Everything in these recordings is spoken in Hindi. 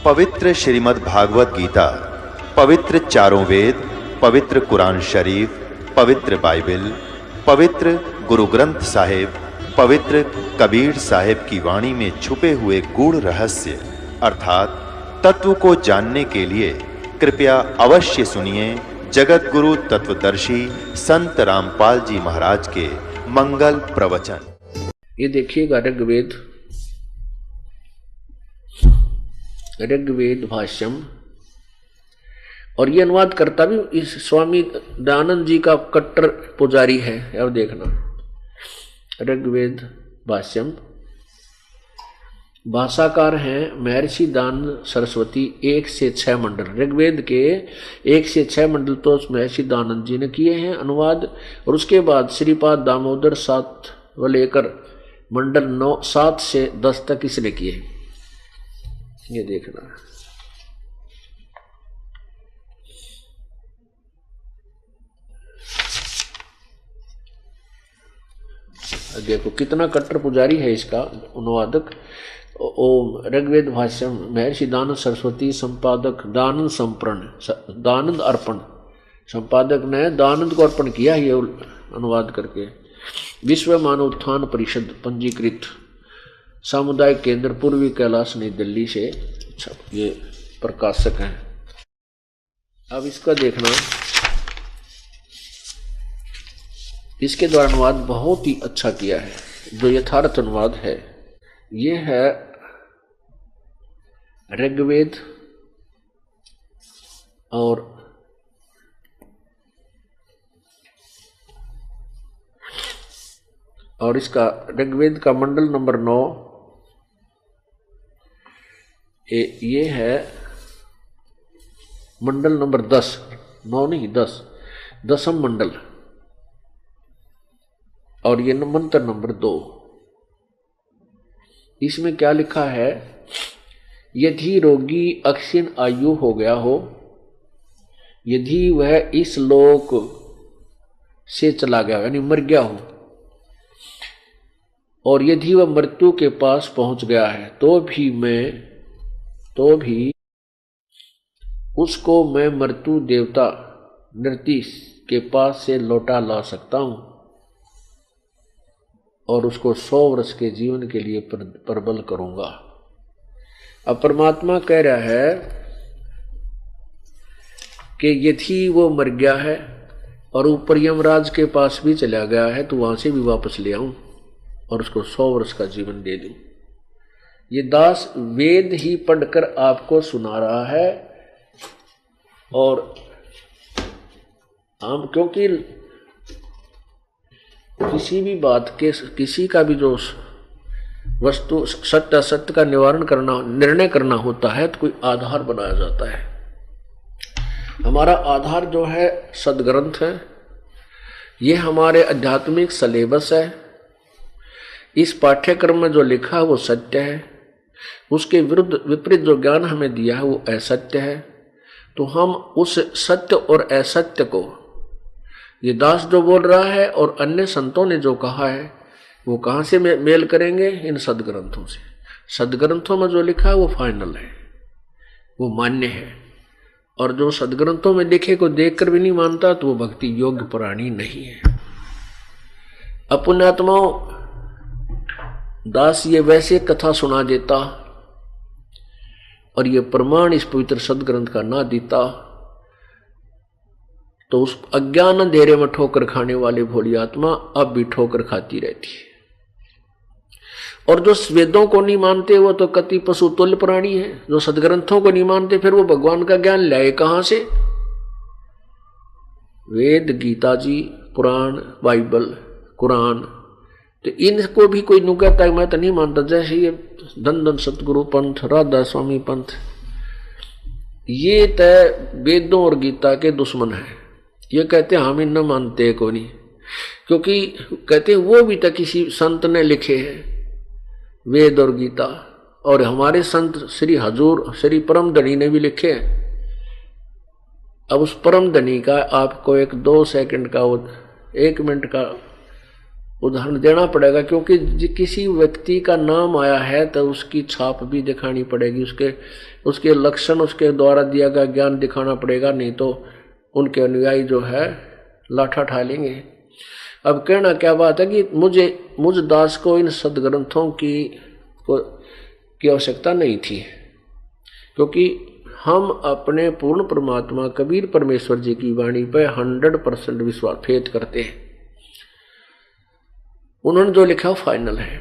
पवित्र श्रीमद् भागवत गीता, पवित्र चारों वेद, पवित्र कुरान शरीफ, पवित्र बाइबल, पवित्र गुरु ग्रंथ साहिब, पवित्र कबीर साहिब की वाणी में छुपे हुए गूढ़ रहस्य अर्थात तत्व को जानने के लिए कृपया अवश्य सुनिए जगत गुरु तत्वदर्शी संत रामपाल जी महाराज के मंगल प्रवचन। ये देखिएगा ऋग्वेद भाष्यम, और ये अनुवाद करता भी इस स्वामी दयानंद जी का कट्टर पुजारी है। अब देखना, ऋग्वेद भाष्यम, भाषाकार हैं महर्षि दयानंद सरस्वती। 1 से 6 मंडल ऋग्वेद के 1 से 6 मंडल तो महर्षि दयानंद जी ने किए हैं अनुवाद, और उसके बाद श्रीपाद दामोदर 7 व लेकर मंडल 7 से 10 तक इसने किए। ये देखना, देखो कितना कट्टर पुजारी है इसका अनुवादक। ओम ऋग्वेद भाष्यम महर्षि दयानंद सरस्वती, संपादक दयानंद संप्रण, दयानंद अर्पण, संपादक ने दयानंद को अर्पण किया ये अनुवाद करके। विश्व मानव उत्थान परिषद पंजीकृत सामुदायिक केंद्र पूर्वी कैलाश नई दिल्ली से ये प्रकाशक हैं। अब इसका देखना, इसके द्वारा अनुवाद बहुत ही अच्छा किया है, जो यथार्थ अनुवाद है। ये है ऋग्वेद और इसका ऋग्वेद का मंडल नंबर 9, ये है मंडल नंबर 10, 9 नहीं 10, 10वां मंडल, और ये मंत्र नंबर 2। इसमें क्या लिखा है, यदि रोगी अक्षीण आयु हो गया हो, यदि वह इस लोक से चला गया यानी मर गया हो, और यदि वह मृत्यु के पास पहुंच गया है, तो भी उसको मैं मृत्यु देवता नृति के पास से लौटा ला सकता हूं और उसको 100 वर्ष के जीवन के लिए प्रबल करूंगा। अब परमात्मा कह रहा है कि यदि वो मर गया है और ऊपर यमराज के पास भी चला गया है, तो वहां से भी वापस ले आऊं और उसको 100 वर्ष का जीवन दे दूं। ये दास वेद ही पढ़कर आपको सुना रहा है, और हम क्योंकि किसी भी बात के, किसी का भी जो वस्तु सत्य असत्य का निर्णय करना होता है, तो कोई आधार बनाया जाता है। हमारा आधार जो है सदग्रंथ है, ये हमारे आध्यात्मिक सिलेबस है। इस पाठ्यक्रम में जो लिखा है वो सत्य है, उसके विरुद्ध विपरीत जो ज्ञान हमें दिया है वो असत्य है। तो हम उस सत्य और असत्य को, ये दास जो बोल रहा है और अन्य संतों ने जो कहा है, वो कहाँ से मेल करेंगे? इन सदग्रंथों से। सदग्रंथों में जो लिखा है वो फाइनल है, वो मान्य है, और जो सदग्रंथों में लिखे को देखकर भी नहीं मानता तो वो भक्ति योग्य प्राणी नहीं है। अपुण्यात्माओं, दास ये वैसे कथा सुना देता और ये प्रमाण इस पवित्र सदग्रंथ का ना देता, तो उस अज्ञान अंधेरे में ठोकर खाने वाले भोली आत्मा अब भी ठोकर खाती रहती है। और जो वेदों को नहीं मानते वो तो कति पशु तुल्य प्राणी है। जो सदग्रंथों को नहीं मानते, फिर वो भगवान का ज्ञान लाए कहां से? वेद, गीता जी, पुराण, बाइबल, कुरान, तो इनको भी कोई नु कहता है मैं तो नहीं मानता। जैसे ये धन सतगुरु पंथ, राधा स्वामी पंथ, ये तय वेदों और गीता के दुश्मन है। ये कहते हैं हम इन न मानते को नहीं, क्योंकि कहते हैं वो भी तक किसी संत ने लिखे हैं वेद और गीता, और हमारे संत श्री हजूर श्री परम धनी ने भी लिखे हैं। अब उस परम धनी का आपको 1-2 सेकंड का, 1 मिनट का उदाहरण देना पड़ेगा, क्योंकि किसी व्यक्ति का नाम आया है तो उसकी छाप भी दिखानी पड़ेगी, उसके लक्षण, उसके द्वारा दिया गया ज्ञान दिखाना पड़ेगा, नहीं तो उनके अनुयायी जो है लाठा ठा लेंगे। अब कहना क्या बात है कि मुझ दास को इन सदग्रंथों की आवश्यकता नहीं थी, क्योंकि हम अपने पूर्ण परमात्मा कबीर परमेश्वर जी की वाणी पे 100% विश्वास फेत करते हैं। उन्होंने जो लिखा फाइनल है।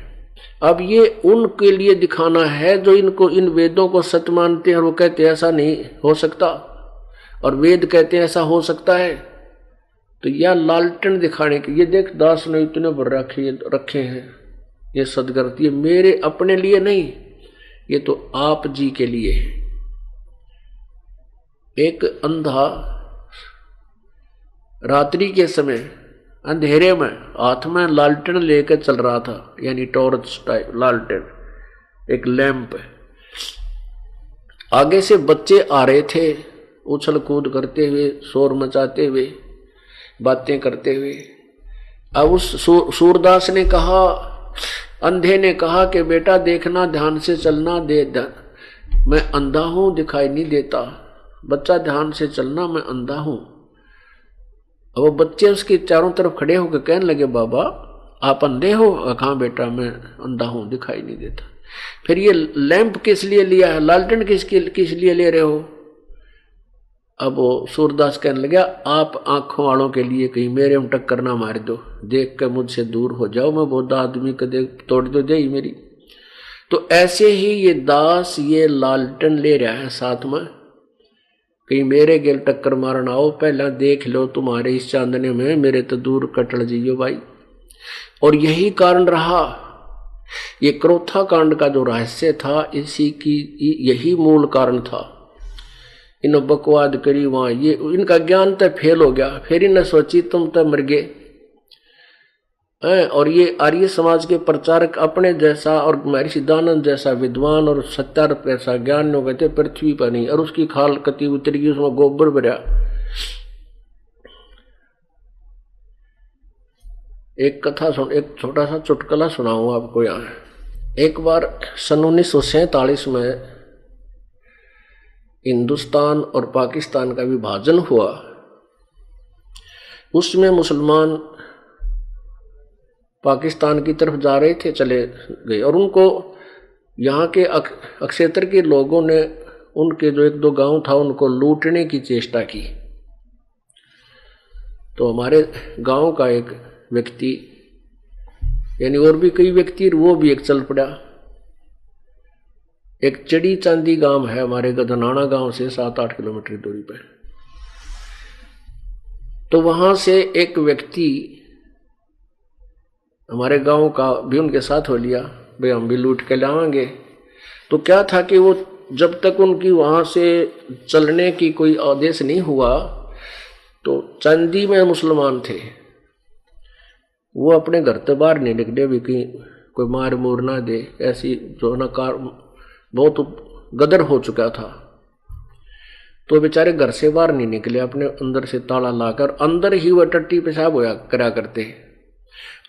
अब ये उनके लिए दिखाना है जो इनको इन वेदों को सत्य मानते हैं और वो कहते हैं ऐसा नहीं हो सकता, और वेद कहते हैं ऐसा हो सकता है। तो यह लालटेन दिखाने के, ये देख दास ने इतने भर रखे हैं ये सदग्रंथ, ये मेरे अपने लिए नहीं, ये तो आप जी के लिए है। एक अंधा रात्रि के समय अंधेरे में हाथ में लालटेन लेकर चल रहा था, यानी टॉर्च टाइप लालटेन, एक लैंप। आगे से बच्चे आ रहे थे उछल कूद करते हुए, शोर मचाते हुए, बातें करते हुए। अब उस सूरदास ने कहा, अंधे ने कहा कि बेटा देखना, ध्यान से चलना, मैं अंधा हूं, दिखाई नहीं देता। बच्चा ध्यान से चलना, मैं अंधा हूं। अब वो बच्चे उसके चारों तरफ खड़े होकर कहने लगे, बाबा आप अंधे हो? कहाँ बेटा, मैं अंधा हूं, दिखाई नहीं देता। फिर ये लैंप किस लिए लिया है, लालटेन किस लिए ले रहे हो? अब वो सूरदास कहने लगा, आप आंखों वालों के लिए कहीं मेरे में टक्कर ना मार दो, देख कर मुझसे दूर हो जाओ, मैं बहुत आदमी को तोड़ दो दे मेरी। तो ऐसे ही ये दास ये लालटेन ले रहा है साथ में, कहीं मेरे गेल टक्कर मारना हो, पहला देख लो तुम्हारे इस चांदने में, मेरे तो दूर कटल जियो भाई। और यही कारण रहा, ये क्रोथा कांड का जो रहस्य था, इसी की यही मूल कारण था। इन बकवाद करी वहां, ये इनका ज्ञान तो फेल हो गया। फिर इन्हें सोची तुम तो मर गए। और ये आर्य समाज के प्रचारक अपने जैसा और महर्षि दानंद जैसा विद्वान और सत्यार ऐसा ज्ञान हो गए थे पृथ्वी पर नहीं, और उसकी खाल कति उतर गई, उसमें गोबर भरा। एक कथा सुन, एक छोटा सा चुटकुला सुनाऊं आपको यहाँ। एक बार सन 1947 में हिंदुस्तान और पाकिस्तान का विभाजन हुआ। उसमें मुसलमान पाकिस्तान की तरफ जा रहे थे, चले गए, और उनको यहाँ के अक्षेत्र के लोगों ने उनके जो एक दो गांव था उनको लूटने की चेष्टा की। तो हमारे गांव का एक व्यक्ति, यानी और भी कई व्यक्ति, वो भी एक चल पड़ा। एक चड़ी चांदी गांव है हमारे गधनाना गांव से 7-8 किलोमीटर दूरी पर। तो वहां से एक व्यक्ति हमारे गांव का भी उनके साथ हो लिया, भाई हम भी लूट के लाएंगे। तो क्या था कि वो जब तक उनकी वहां से चलने की कोई आदेश नहीं हुआ, तो चांदी में मुसलमान थे, वो अपने घर से बाहर नहीं निकले भी कहीं कोई मार मूर ना दे, ऐसी जो ना कार बहुत गदर हो चुका था। तो बेचारे घर से बाहर नहीं निकले, अपने अंदर से ताला लाकर अंदर ही वह टट्टी पेशाब होया करा करते,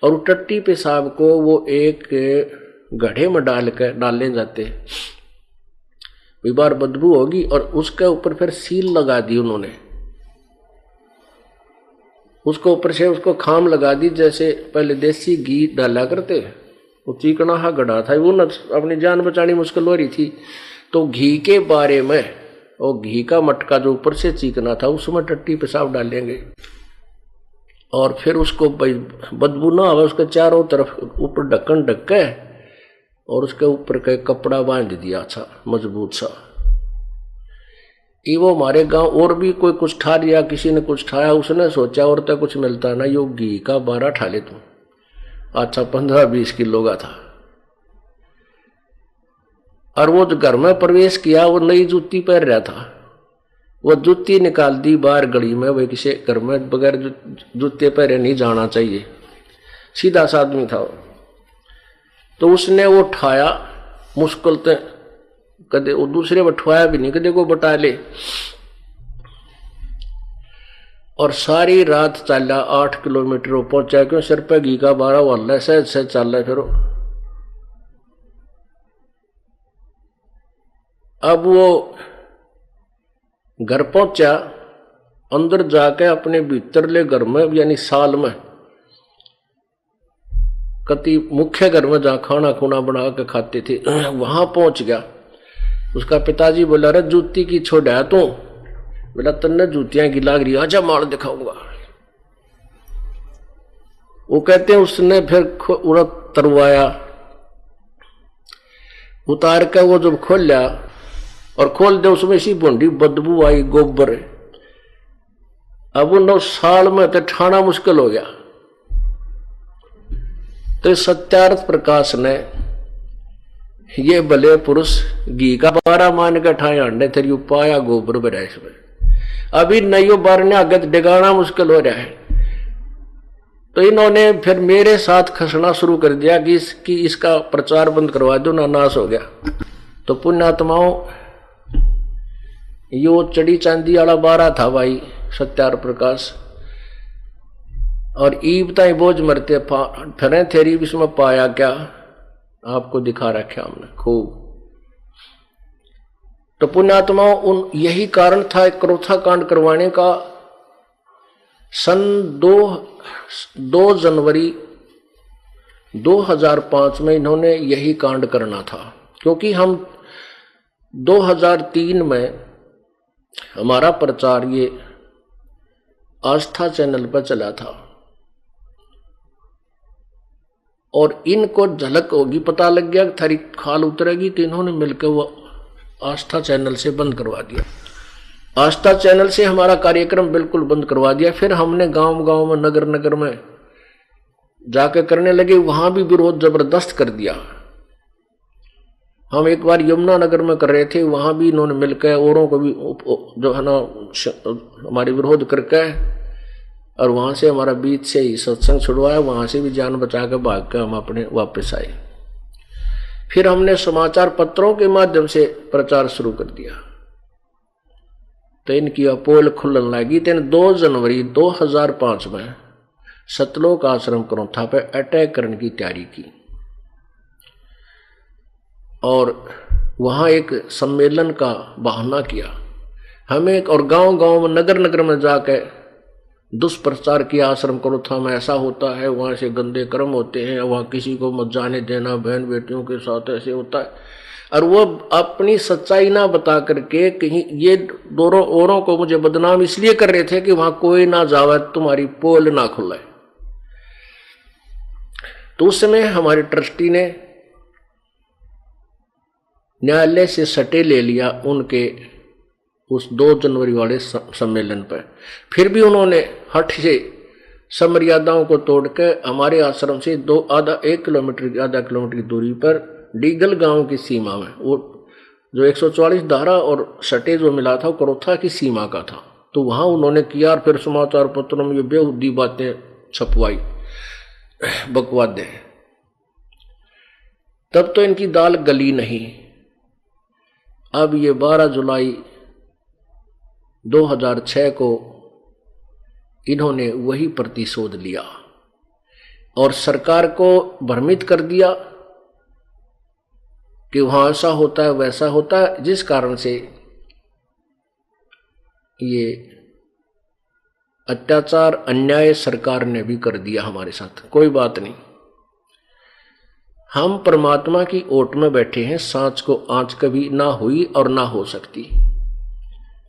और टट्टी पेशाब को वो एक गड्ढे में डालने जाते, बार बदबू होगी, और उसके ऊपर फिर सील लगा दी उन्होंने, उसको ऊपर से उसको खाम लगा दी, जैसे पहले देसी घी डाला करते। वो चिकना हा गड़ा था, वो न अपनी जान बचानी मुश्किल हो रही थी। तो घी के बारे में, और घी का मटका जो ऊपर से चिकना था उसमें टट्टी पेशाब डालेंगे, और फिर उसको बदबू ना आवे उसके चारों तरफ ऊपर ढक्कन ढक के, और उसके ऊपर का कपड़ा बांध दिया अच्छा मजबूत सा। वो हमारे गांव और भी कोई कुछ ठा लिया, किसी ने कुछ ठाया, उसने सोचा और तो कुछ मिलता ना, यो घी का 12 ठा ले तू। अच्छा 15-20 किलो का था। और वो जो घर में प्रवेश किया, वो नई जूती पहन रहा था, वो जूती निकाल दी बाहर गली में। वही किसी घर में बगैर जूते पहने नहीं जाना चाहिए, सीधा सा आदमी था वो। तो उसने वो ठाया मुश्किल से, कदे वो दूसरे बठवाया भी नहीं, कदे को बटा ले। और सारी रात चला 8 किलोमीटर वो पहुंचा, क्यों सिर पे घी का 12 वाला सहज से चल रहा। फिर अब वो घर पहुंचा, अंदर जाके अपने भीतरले घर में यानी साल में कति मुख्य घर में जहाँ खाना खुना बना के खाते थे वहां पहुंच गया। उसका पिताजी बोला, रे जूती की छोड़ा तू? बोला, तन्ने जूतियां की लाग रही, आजा मार दिखाऊंगा। वो कहते हैं उसने फिर उड़द तरवाया, उतार के वो जब खोल लिया और खोल दे, उसमें इसी बूंदी बदबू आई, गोबर। अब 9 साल में तो ठाना मुश्किल हो गया। तो सत्यार्थ प्रकाश ने ये भले पुरुष घी का 12 मान के ठाए अंडे तेरी पाया गोबर बरा इसमें। अभी नयो बारने आगे डिगाना मुश्किल हो रहा है। तो इन्होंने फिर मेरे साथ खसना शुरू कर दिया कि इसका प्रचार बंद करवा दो, ना नाश हो गया। तो पुण्यात्माओं, यो चढ़ी चांदी वाला 12 था भाई सत्यार्थ प्रकाश, और ईब ताई बोझ मरते फिर थेरी इसमें पाया क्या, आपको दिखा रखा हमने खूब। तो पुण्यात्माओं, उन यही कारण था क्रोथा कांड करवाने का। सन 2 जनवरी 2005 में इन्होंने यही कांड करना था, क्योंकि हम 2003 में हमारा प्रचार ये आस्था चैनल पर चला था और इनको झलक होगी, पता लग गया थारी खाल उतरेगी, तो इन्होंने मिलकर वो आस्था चैनल से बंद करवा दिया। आस्था चैनल से हमारा कार्यक्रम बिल्कुल बंद करवा दिया। फिर हमने गांव गांव में नगर नगर में जाकर करने लगे, वहां भी विरोध जबरदस्त कर दिया। हम एक बार यमुना नगर में कर रहे थे, वहां भी इन्होंने मिलकर औरों को भी जो है ना हमारे विरोध करके, और वहां से हमारा बीच से ही सत्संग छुड़वाया, वहां से भी जान बचा कर भाग कर हम अपने वापस आए। फिर हमने समाचार पत्रों के माध्यम से प्रचार शुरू कर दिया, तो इनकी अपोल खुलन लगी। 2 जनवरी 2005 में सतलोक आश्रम क्रोथा पे अटैक करने की तैयारी की और वहां एक सम्मेलन का बहाना किया हमें, और गांव गांव में नगर नगर में जाकर दुष्प्रचार किया। आश्रम क्रोथा में ऐसा होता है, वहां से गंदे कर्म होते हैं, वहां किसी को मत जाने देना, बहन बेटियों के साथ ऐसे होता है। और वो अपनी सच्चाई ना बता करके कहीं ये दोनों औरों को मुझे बदनाम इसलिए कर रहे थे कि वहां कोई ना जावे, तुम्हारी पोल ना खुले। तो उस समय हमारे ट्रस्टी ने न्यायालय से सटे ले लिया उनके उस 2 जनवरी वाले सम्मेलन पर। फिर भी उन्होंने हठ से समर्यादाओं को तोड़ के हमारे आश्रम से 1 किलोमीटर आधा किलोमीटर की दूरी पर डीगल गांव की सीमा में, वो जो 144 धारा और सटे जो मिला था वो क्रोथा की सीमा का था, तो वहां उन्होंने किया। और फिर समाचार पत्रों में ये बेहुदी बातें छपवाई, बकवादे। तब तो इनकी दाल गली नहीं। अब ये 12 जुलाई 2006 को इन्होंने वही प्रतिशोध लिया और सरकार को भ्रमित कर दिया कि वहां ऐसा होता है वैसा होता है, जिस कारण से ये अत्याचार अन्याय सरकार ने भी कर दिया हमारे साथ। कोई बात नहीं, हम परमात्मा की ओट में बैठे हैं, सांच को आंच कभी ना हुई और ना हो सकती।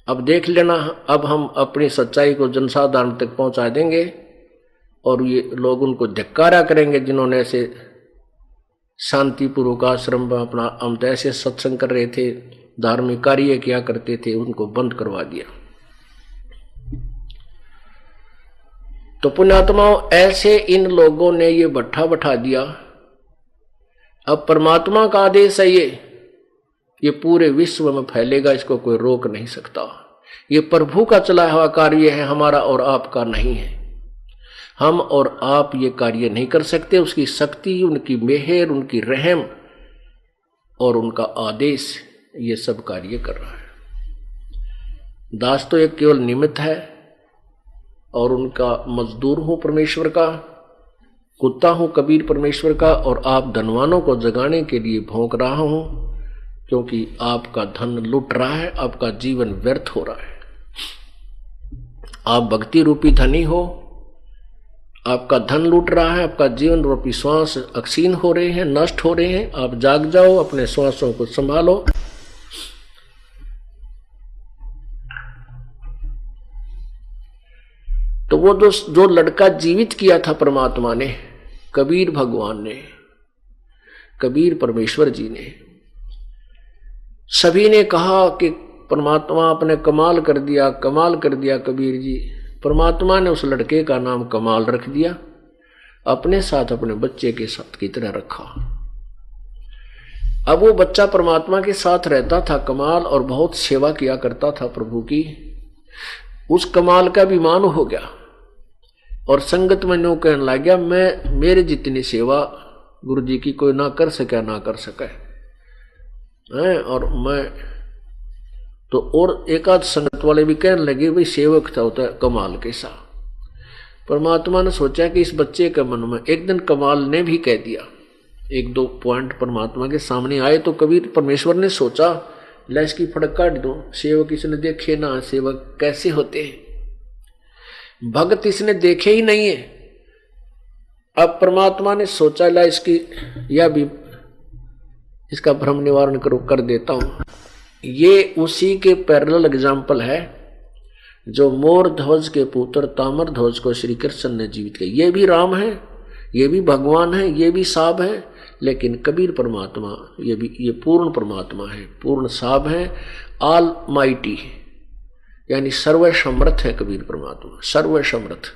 अब देख लेना, अब हम अपनी सच्चाई को जनसाधारण तक पहुंचा देंगे और ये लोग उनको धिक्कारा करेंगे जिन्होंने ऐसे शांतिपूर्वक आश्रम में अपना हम तो ऐसे सत्संग कर रहे थे, धार्मिक कार्य किया करते थे, उनको बंद करवा दिया। तो पुण्यात्माओं, ऐसे इन लोगों ने ये भट्ठा बैठा दिया। अब परमात्मा का आदेश है, ये पूरे विश्व में फैलेगा, इसको कोई रोक नहीं सकता। ये प्रभु का चलाया हुआ कार्य है, हमारा और आपका नहीं है। हम और आप ये कार्य नहीं कर सकते। उसकी शक्ति, उनकी मेहर, उनकी रहम और उनका आदेश ये सब कार्य कर रहा है। दास तो एक केवल निमित्त है, और उनका मजदूर हूं परमेश्वर का, कुत्ता हूं कबीर परमेश्वर का, और आप धनवानों को जगाने के लिए भौंक रहा हूं, क्योंकि आपका धन लुट रहा है, आपका जीवन व्यर्थ हो रहा है। आप भक्ति रूपी धनी हो, आपका धन लूट रहा है, आपका जीवन रूपी श्वास अक्षीण हो रहे हैं, नष्ट हो रहे हैं। आप जाग जाओ, अपने श्वासों को संभालो। तो वो जो लड़का जीवित किया था परमात्मा ने, कबीर भगवान ने, कबीर परमेश्वर जी ने, सभी ने कहा कि परमात्मा आपने कमाल कर दिया, कमाल कर दिया कबीर जी। परमात्मा ने उस लड़के का नाम कमाल रख दिया, अपने साथ अपने बच्चे के साथ की तरह रखा। अब वो बच्चा परमात्मा के साथ रहता था कमाल, और बहुत सेवा किया करता था प्रभु की। उस कमाल का भी मान हो गया और संगत में नो कहने लग गया, मैं मेरे जितनी सेवा गुरु जी की कोई ना कर सके, ना कर सके है। और मैं तो और एक आध संगत वाले भी कहने लगे, भाई सेवक था होता है कमाल के साथ। परमात्मा ने सोचा कि इस बच्चे के मन में एक दिन कमाल ने भी कह दिया, एक दो पॉइंट परमात्मा के सामने आए, तो कबीर परमेश्वर ने सोचा ला इसकी फड़क काट दो। सेवक इसने देखे ना, सेवक कैसे होते हैं, भक्त इसने देखे ही नहीं है। अब परमात्मा ने सोचा ला इसकी यह भी इसका भ्रम निवारण कर देता हूं। ये उसी के पैरेलल एग्जाम्पल है जो मोर ध्वज के पुत्र ताम्र ध्वज को श्री कृष्ण ने जीवित किया। ये भी राम है, ये भी भगवान है, ये भी साब है, लेकिन कबीर परमात्मा ये पूर्ण परमात्मा है, पूर्ण साब है, ऑल माइटी यानी सर्व समर्थ है कबीर परमात्मा, सर्व समर्थ।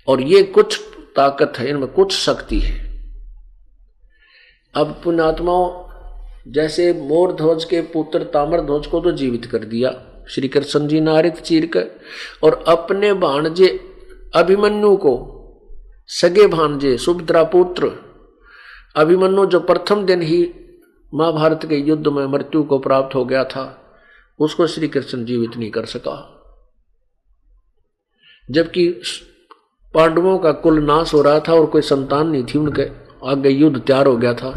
और ये कुछ ताकत है, इनमें कुछ शक्ति है। अब पुण्यात्माओं, जैसे मोर ध्वज के पुत्र ताम्र ध्वज को तो जीवित कर दिया श्री कृष्ण जी ने आरित चीर कर, और अपने भांजे अभिमन्यु को, सगे भांजे सुभद्रा पुत्र अभिमन्यु जो प्रथम दिन ही महाभारत के युद्ध में मृत्यु को प्राप्त हो गया था, उसको श्री कृष्ण जीवित नहीं कर सका। जबकि पांडवों का कुल नाश हो रहा था और कोई संतान नहीं थी, उनके आगे युद्ध तैयार हो गया था।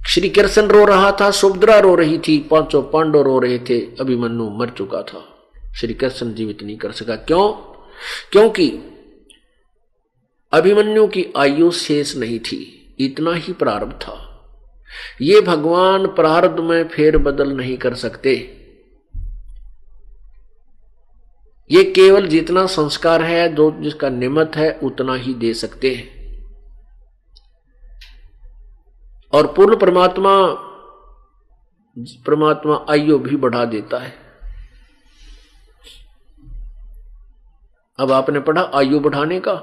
श्री कृष्ण रो रहा था, सुभद्रा रो रही थी, पांचों पांडव रो रहे थे, अभिमन्यु मर चुका था, श्री कृष्ण जीवित नहीं कर सका। क्यों? क्योंकि अभिमन्यु की आयु शेष नहीं थी, इतना ही प्रारब्ध था। ये भगवान प्रारब्ध में फेर बदल नहीं कर सकते। ये केवल जितना संस्कार है, जो जिसका निमित्त है, उतना ही दे सकते हैं। और पूर्ण परमात्मा आयु भी बढ़ा देता है। अब आपने पढ़ा आयु बढ़ाने का,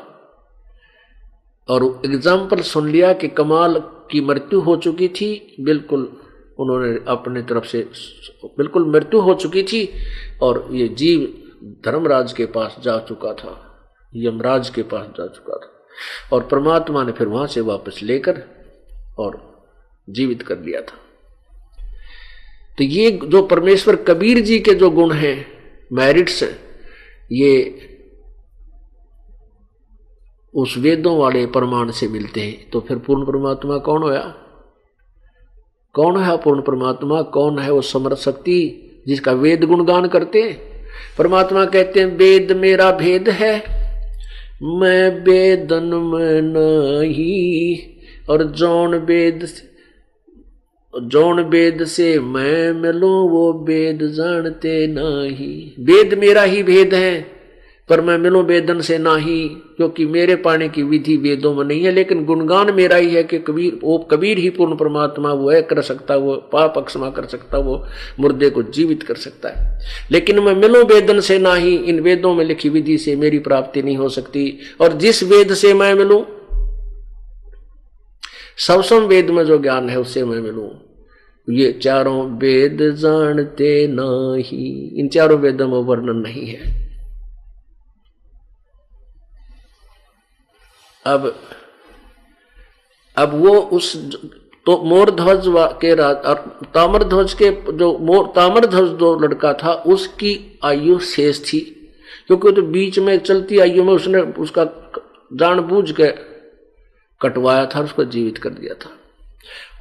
और एग्जाम्पल सुन लिया कि कमाल की मृत्यु हो चुकी थी, बिल्कुल उन्होंने अपने तरफ से बिल्कुल मृत्यु हो चुकी थी, और ये जीव धर्मराज के पास जा चुका था, यमराज के पास जा चुका था, और परमात्मा ने फिर वहां से वापस लेकर और जीवित कर लिया था। तो ये जो परमेश्वर कबीर जी के जो गुण हैं, मेरिट्स, ये उस वेदों वाले प्रमाण से मिलते हैं। तो फिर पूर्ण परमात्मा कौन होया? कौन है पूर्ण परमात्मा? कौन है वो समर्थ शक्ति जिसका वेद गुणगान करते हैं? परमात्मा कहते हैं वेद मेरा भेद है, मैं वेदन में नहीं, और जौन वेद से मैं मिलूं वो वेद जानते नहीं। वेद मेरा ही भेद है, पर मैं मिलूं वेदन से नहीं, क्योंकि मेरे पाने की विधि वेदों में नहीं है। लेकिन गुणगान मेरा ही है कि कबीर ही पूर्ण परमात्मा, वो है कर सकता, वो पाप क्षमा कर सकता, वो मुर्दे को जीवित कर सकता है। लेकिन मैं मिलूं वेदन से नहीं, इन वेदों में लिखी विधि से मेरी प्राप्ति नहीं हो सकती। और जिस वेद से मैं मिलूं, सबसम वेद में जो ज्ञान है उससे मैं मिलूं। ये चारों वेद जानते नहीं, इन चारों वेदों में वर्णन नहीं है। अब वो उस तो मोरध्वज के और ताम्रध्वज के जो ताम्रध्वज जो लड़का था उसकी आयु शेष थी, क्योंकि तो बीच में चलती आयु में उसने उसका जानबूझ के कटवाया था, उसको जीवित कर दिया था।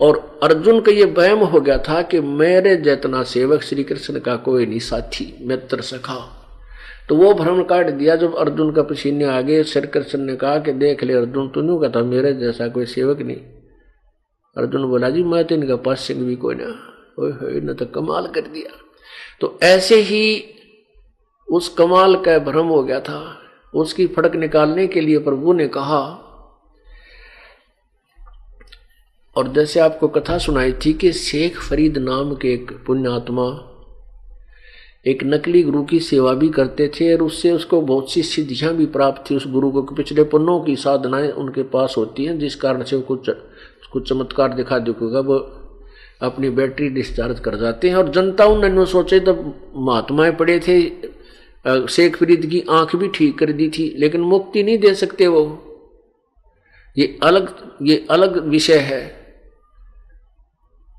और अर्जुन का ये वहम हो गया था कि मेरे जितना सेवक श्री कृष्ण का कोई नहीं साथी मित्र सखा। तो वो भ्रम काट दिया जब अर्जुन का पसीने आ गए। श्री कृष्ण ने कहा कि देख ले अर्जुन, तू नहीं कहता मेरे जैसा कोई सेवक नहीं। अर्जुन बोला जी मैं तो इनका पास सिंह भी कोई ना, इन्होंने तो कमाल कर दिया। तो ऐसे ही उस कमाल का भ्रम हो गया था। उसकी फड़क निकालने के लिए प्रभु ने कहा, और जैसे आपको कथा सुनाई थी कि शेख फरीद नाम के एक पुण्यात्मा एक नकली गुरु की सेवा भी करते थे और उससे उसको बहुत सी सिद्धियां भी प्राप्त थी। उस गुरु को पिछले पुण्यों की साधनाएं उनके पास होती हैं, जिस कारण से वो कुछ चमत्कार दिखा देगा, वो अपनी बैटरी डिस्चार्ज कर जाते हैं। और जनता उन्होंने सोचे तब महात्माएं पड़े थे, शेख फरीद की आंख भी ठीक कर दी थी, लेकिन मुक्ति नहीं दे सकते वो। ये अलग विषय है।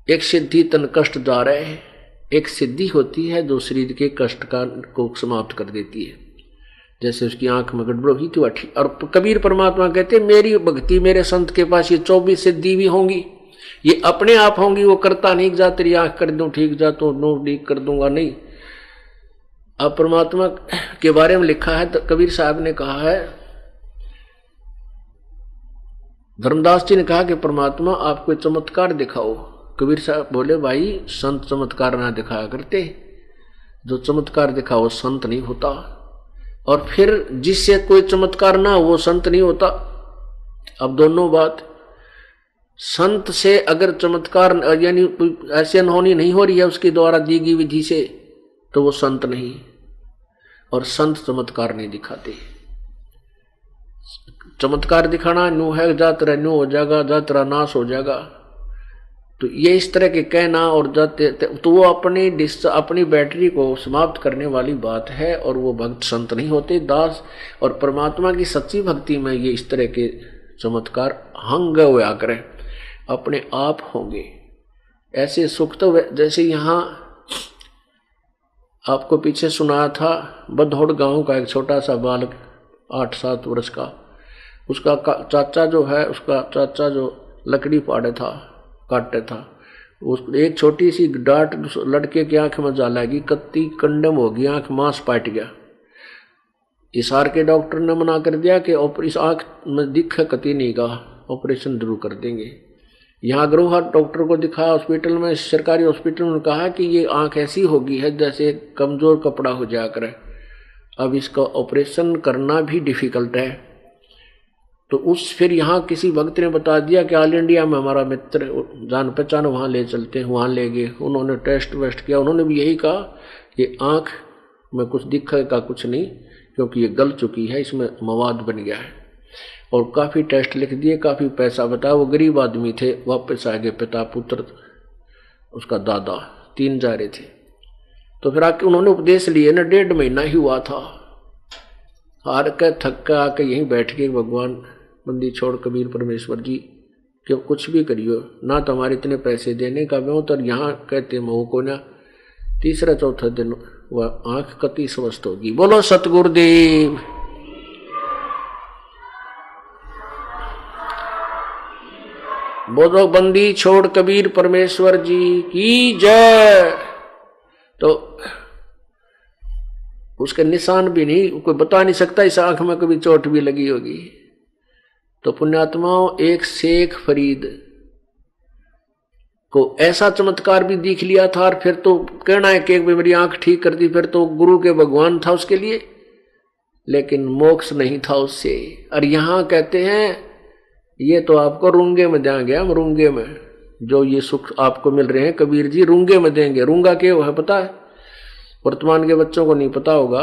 एक सिद्धि तन कष्ट जा रहे हैं, एक सिद्धि होती है जो शरीर के कष्ट को समाप्त कर देती है। जैसे उसकी आंख में गड़बड़ हुई थी ठीक। और कबीर परमात्मा कहते मेरी भक्ति मेरे संत के पास ये 24 सिद्धि भी होंगी, ये अपने आप होंगी, वो करता नहीं जा तेरी आंख कर दूं ठीक जा तो नो ठीक कर दूंगा, नहीं। अब परमात्मा के बारे में लिखा है, तो कबीर साहब ने कहा है, धर्मदास जी ने कहा कि परमात्मा आप कोई चमत्कार दिखाओ। कबीर साहब बोले भाई संत चमत्कार ना दिखाया करते, जो चमत्कार दिखाओ संत नहीं होता। और फिर जिससे कोई चमत्कार ना वो संत नहीं होता। अब दोनों बात, संत से अगर चमत्कार यानी ऐसी अनहोनी नहीं हो रही है उसके द्वारा दी गई विधि से, तो वो संत नहीं। और संत चमत्कार नहीं दिखाते। चमत्कार दिखाना न्यू है, जातरा न्यू हो जाएगा, जातरा नाश हो जाएगा, तो ये इस तरह के कहना और जाते तो वो अपनी बैटरी को समाप्त करने वाली बात है। और वो भक्त संत नहीं होते, दास। और परमात्मा की सच्ची भक्ति में ये इस तरह के चमत्कार हंग हुआ करें, अपने आप होंगे। ऐसे सुख तो जैसे यहाँ आपको पीछे सुनाया था, बधौड़ गांव का एक छोटा सा बालक 8-7 वर्ष का, उसका चाचा जो है, उसका चाचा जो लकड़ी काटते था, उस एक छोटी सी डांट लड़के की आंख में जा लगी, कत्ती कंडम हो गई, आंख मांस पाट गया। हिसार के डॉक्टर ने मना कर दिया कि इस आंख में दिख कती नहीं का ऑपरेशन जरूर कर देंगे। यहाँ ग्रोहा डॉक्टर को दिखाया हॉस्पिटल में, सरकारी हॉस्पिटल में, कहा कि ये आंख ऐसी होगी है जैसे कमजोर कपड़ा हो जाया करे, अब इसका ऑपरेशन करना भी डिफिकल्ट है। तो फिर यहाँ किसी भक्त ने बता दिया कि ऑल इंडिया में हमारा मित्र जान पहचान, वहाँ ले चलते हैं, वहाँ ले गए। उन्होंने टेस्ट वेस्ट किया, उन्होंने भी यही कहा कि आँख में कुछ दिखेगा कुछ नहीं, क्योंकि ये गल चुकी है, इसमें मवाद बन गया है। और काफ़ी टेस्ट लिख दिए, काफ़ी पैसा बताया। वो गरीब आदमी थे, वापस आ गए, पिता पुत्र उसका दादा 3 जा रहे थे। तो फिर आके उन्होंने उपदेश लिए ना, 1.5 महीना ही हुआ था। हार के थक के आके यहीं बैठ के भगवान बंदी छोड़ कबीर परमेश्वर जी क्यों कुछ भी करियो ना, तुम्हारे इतने पैसे देने का मैं तो यहाँ कहते मऊ को ना। 3-4 दिन वह आंख कति स्वस्थ होगी। बोलो सतगुरुदेव। बोलो बंदी छोड़ कबीर परमेश्वर जी की जय। तो उसके निशान भी नहीं, कोई बता नहीं सकता इस आंख में कभी चोट भी लगी होगी। तो पुण्यात्माओं, एक शेख फरीद को ऐसा चमत्कार भी दिख लिया था, और फिर तो कहना है कि मेरी आंख ठीक कर दी, फिर तो गुरु के भगवान था उसके लिए, लेकिन मोक्ष नहीं था उससे। और यहां कहते हैं ये तो आपको रूंगे में देंगे, हम रूंगे में जो ये सुख आपको मिल रहे हैं कबीर जी रूंगे में देंगे। रूंगा क्या है पता है? वर्तमान के बच्चों को नहीं पता होगा।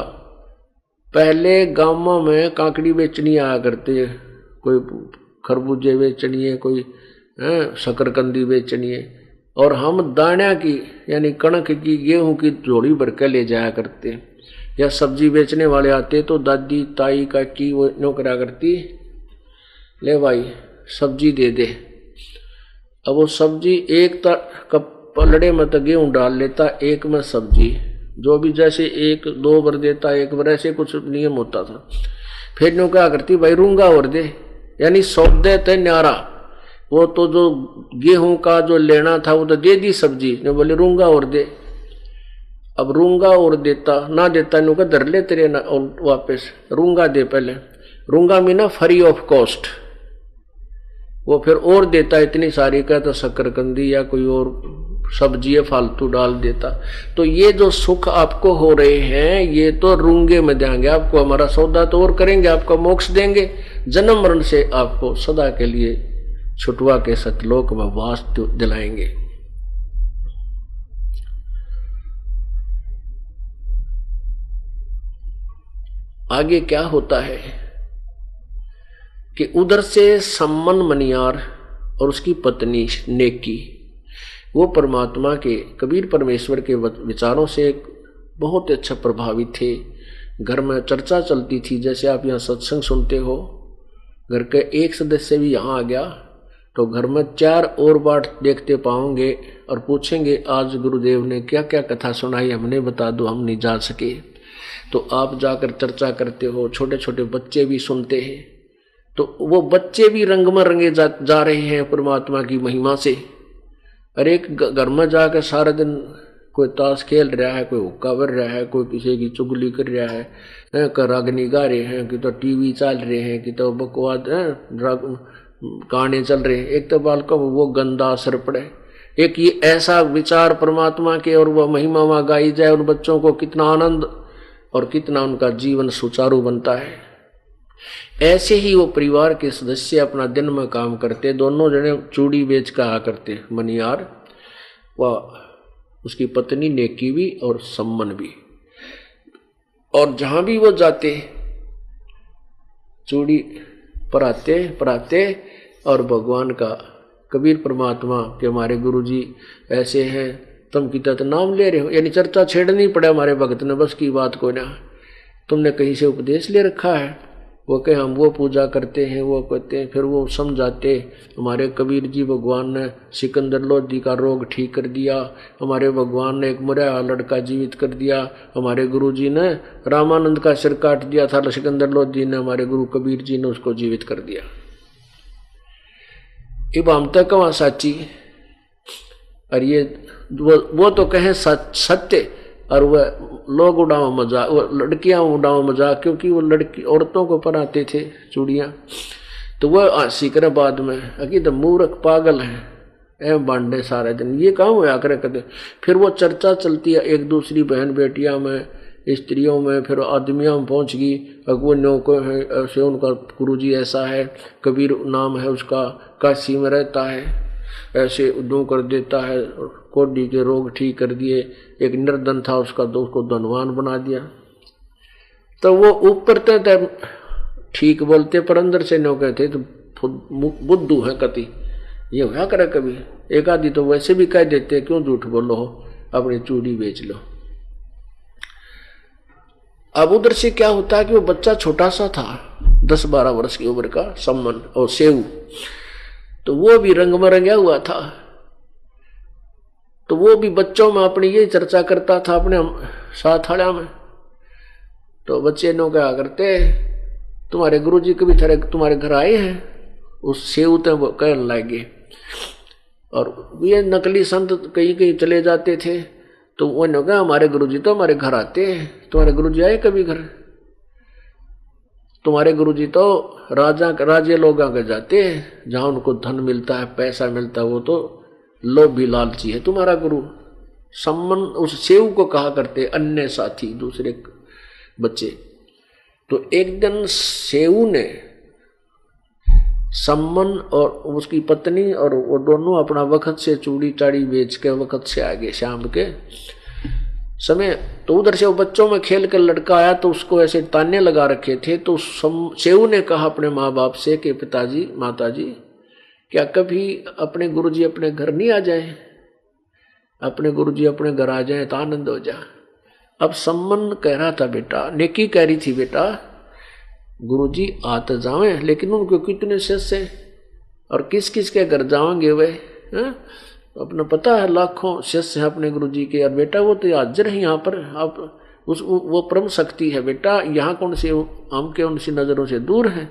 पहले गांवों में काकड़ी बेचनी आया करते, कोई खरबूजे बेचनी है, कोई शकरकंदी बेचनी है, और हम दाना की यानी कणक की गेहूं की झोली भर के ले जाया करते। या सब्जी बेचने वाले आते तो दादी ताई काकी वो नो करा करती, ले भाई सब्जी दे दे। अब वो सब्जी एक कप पलड़े में तो गेहूं डाल लेता, एक में सब्जी, जो भी जैसे एक 2 बार देता, एक बार, ऐसे कुछ नियम होता था। फिर नो क्या करती, भाई रूंगा और दे, यानी सौदे थे न्यारा, वो तो जो गेहूं का जो लेना था वो तो दे दी सब्जी ने, बोले रूंगा और दे। अब रूंगा और देता ना देता नो का धर ले तेरे ना, और वापस रूंगा दे पहले, रूंगा में ना फ्री ऑफ कॉस्ट, वो फिर और देता इतनी सारी का, तो शक्करकंदी या कोई और सब्जी है फालतू डाल देता। तो ये जो सुख आपको हो रहे हैं ये तो रूंगे में देंगे आपको, हमारा सौदा तो और करेंगे, आपका मोक्ष देंगे, जन्म मरण से आपको सदा के लिए छुटवा के सतलोक में वास दिलाएंगे। आगे क्या होता है कि उधर से सम्मन मनियार और उसकी पत्नी नेकी, वो परमात्मा के, कबीर परमेश्वर के विचारों से बहुत अच्छा प्रभावित थे। घर में चर्चा चलती थी, जैसे आप यहाँ सत्संग सुनते हो, घर के एक सदस्य भी यहाँ आ गया तो घर में 4 और बाट देखते पाओगे और पूछेंगे आज गुरुदेव ने क्या क्या कथा सुनाई, हमने बता दो, हम नहीं जा सके। तो आप जाकर चर्चा करते हो, छोटे छोटे बच्चे भी सुनते हैं, तो वो बच्चे भी रंग में रंगे जा रहे हैं परमात्मा की महिमा से। और एक घर में जाकर सारा दिन कोई ताश खेल रहा है, कोई हुक्का भर रहा है, कोई किसी की चुगली कर रहा है, कोई रागनी गा रहे हैं, कि तो टीवी चल रहे हैं, कि तो बकवाद गाने चल रहे हैं। एक तो बालकों वो गंदा असर पड़े, एक ये ऐसा विचार परमात्मा के और वह महिमा वहाँ गाई जाए, उन बच्चों को कितना आनंद और कितना उनका जीवन सुचारू बनता है। ऐसे ही वो परिवार के सदस्य अपना दिन में काम करते, दोनों जने चूड़ी बेच कर आ करते, मनियार व उसकी पत्नी नेकी भी और सम्मन भी, और जहां भी वो जाते चूड़ी पराते और भगवान का, कबीर परमात्मा के हमारे गुरुजी ऐसे हैं, तुम कितना तो नाम ले रहे हो, यानी चर्चा छेड़नी पड़े हमारे भगत ने, बस की बात को ना, तुमने कहीं से उपदेश ले रखा है, वो कहे हम वो पूजा करते हैं, वो कहते हैं, फिर वो समझाते, हमारे कबीर जी भगवान ने सिकंदर लोधी का रोग ठीक कर दिया, हमारे भगवान ने एक मरा लड़का जीवित कर दिया, हमारे गुरु जी ने रामानंद का सिर काट दिया था, सिकंदर लोधी ने, हमारे गुरु कबीर जी ने उसको जीवित कर दिया। अब हम तक वहाँ साची, और ये वो तो कहें सत्य, और वह लोग उड़ाओ मजाक, वो लड़कियां उड़ाओ मजाक, क्योंकि वो लड़की औरतों को पहनाते थे चूड़ियां, तो वह हंसी करे बाद में, अकी मूर्ख पागल है एवं बांडे सारे दिन, ये काम होया करे कहते। फिर वो चर्चा चलती है एक दूसरी बहन बेटियां में, स्त्रियों में, फिर आदमियों में पहुंच गई, वो न्यों है ऐसे, उनका गुरुजी ऐसा है, कबीर नाम है उसका, काशी में रहता है, ऐसे उद्योग कर देता है, कोडी के रोग ठीक कर दिए, एक निर्धन था उसका तो उसको धनवान बना दिया। तो वो ऊपर तक ठीक बोलते पर अंदर से नो कहते तो बुद्धू है कति, ये होया करे कभी। एक आदि तो वैसे भी कह देते क्यों झूठ बोलो हो, अपनी चूड़ी बेच लो। अब उधर से क्या होता है कि वो बच्चा छोटा सा था, 10-12 वर्ष की उम्र का, सम्मन और सेऊ, तो वो भी रंग में रंगा हुआ था, तो वो भी बच्चों में अपनी यही चर्चा करता था अपने साथ आड़ा में। तो बच्चे नो क्या करते, तुम्हारे गुरुजी कभी तुम्हारे घर आए हैं, उस सेव ते कहने लगे। और ये नकली संत कहीं कहीं चले जाते थे, तो वो नो क्या हमारे गुरुजी तो हमारे घर आते हैं, तुम्हारे गुरुजी आए कभी घर, तुम्हारे गुरुजी तो राजे लोग आगे जाते हैं, जहां उनको धन मिलता है, पैसा मिलता है, वो तो लोभी लालची है तुम्हारा गुरु। सम्मन उस सेव को कहा करते अन्य साथी दूसरे बच्चे। तो एक दिन सेव ने सम्मन और उसकी पत्नी और वो दोनों अपना वक्त से चूड़ी चाड़ी बेच के वक्त से आगे शाम के समय, तो उधर से वो बच्चों में खेल कर लड़का आया, तो उसको ऐसे ताने लगा रखे थे। तो सेव ने कहा अपने माँ बाप से कि पिताजी माताजी, क्या कभी अपने गुरुजी अपने घर नहीं आ जाए, अपने गुरुजी अपने घर आ जाए तो आनंद हो जाए। अब सम्मन कह रहा था बेटा, नेकी कह रही थी बेटा गुरुजी आ तो जावे, लेकिन उनको कितने शिष्य और किस किस के घर जाओगे वे, हैं? अपना पता है लाखों शिष्य हैं अपने गुरु जी के, और बेटा वो तो हाजिर है यहाँ पर, आप वो परम शक्ति है बेटा, यहाँ कौन से हम के उनसी नजरों से दूर है।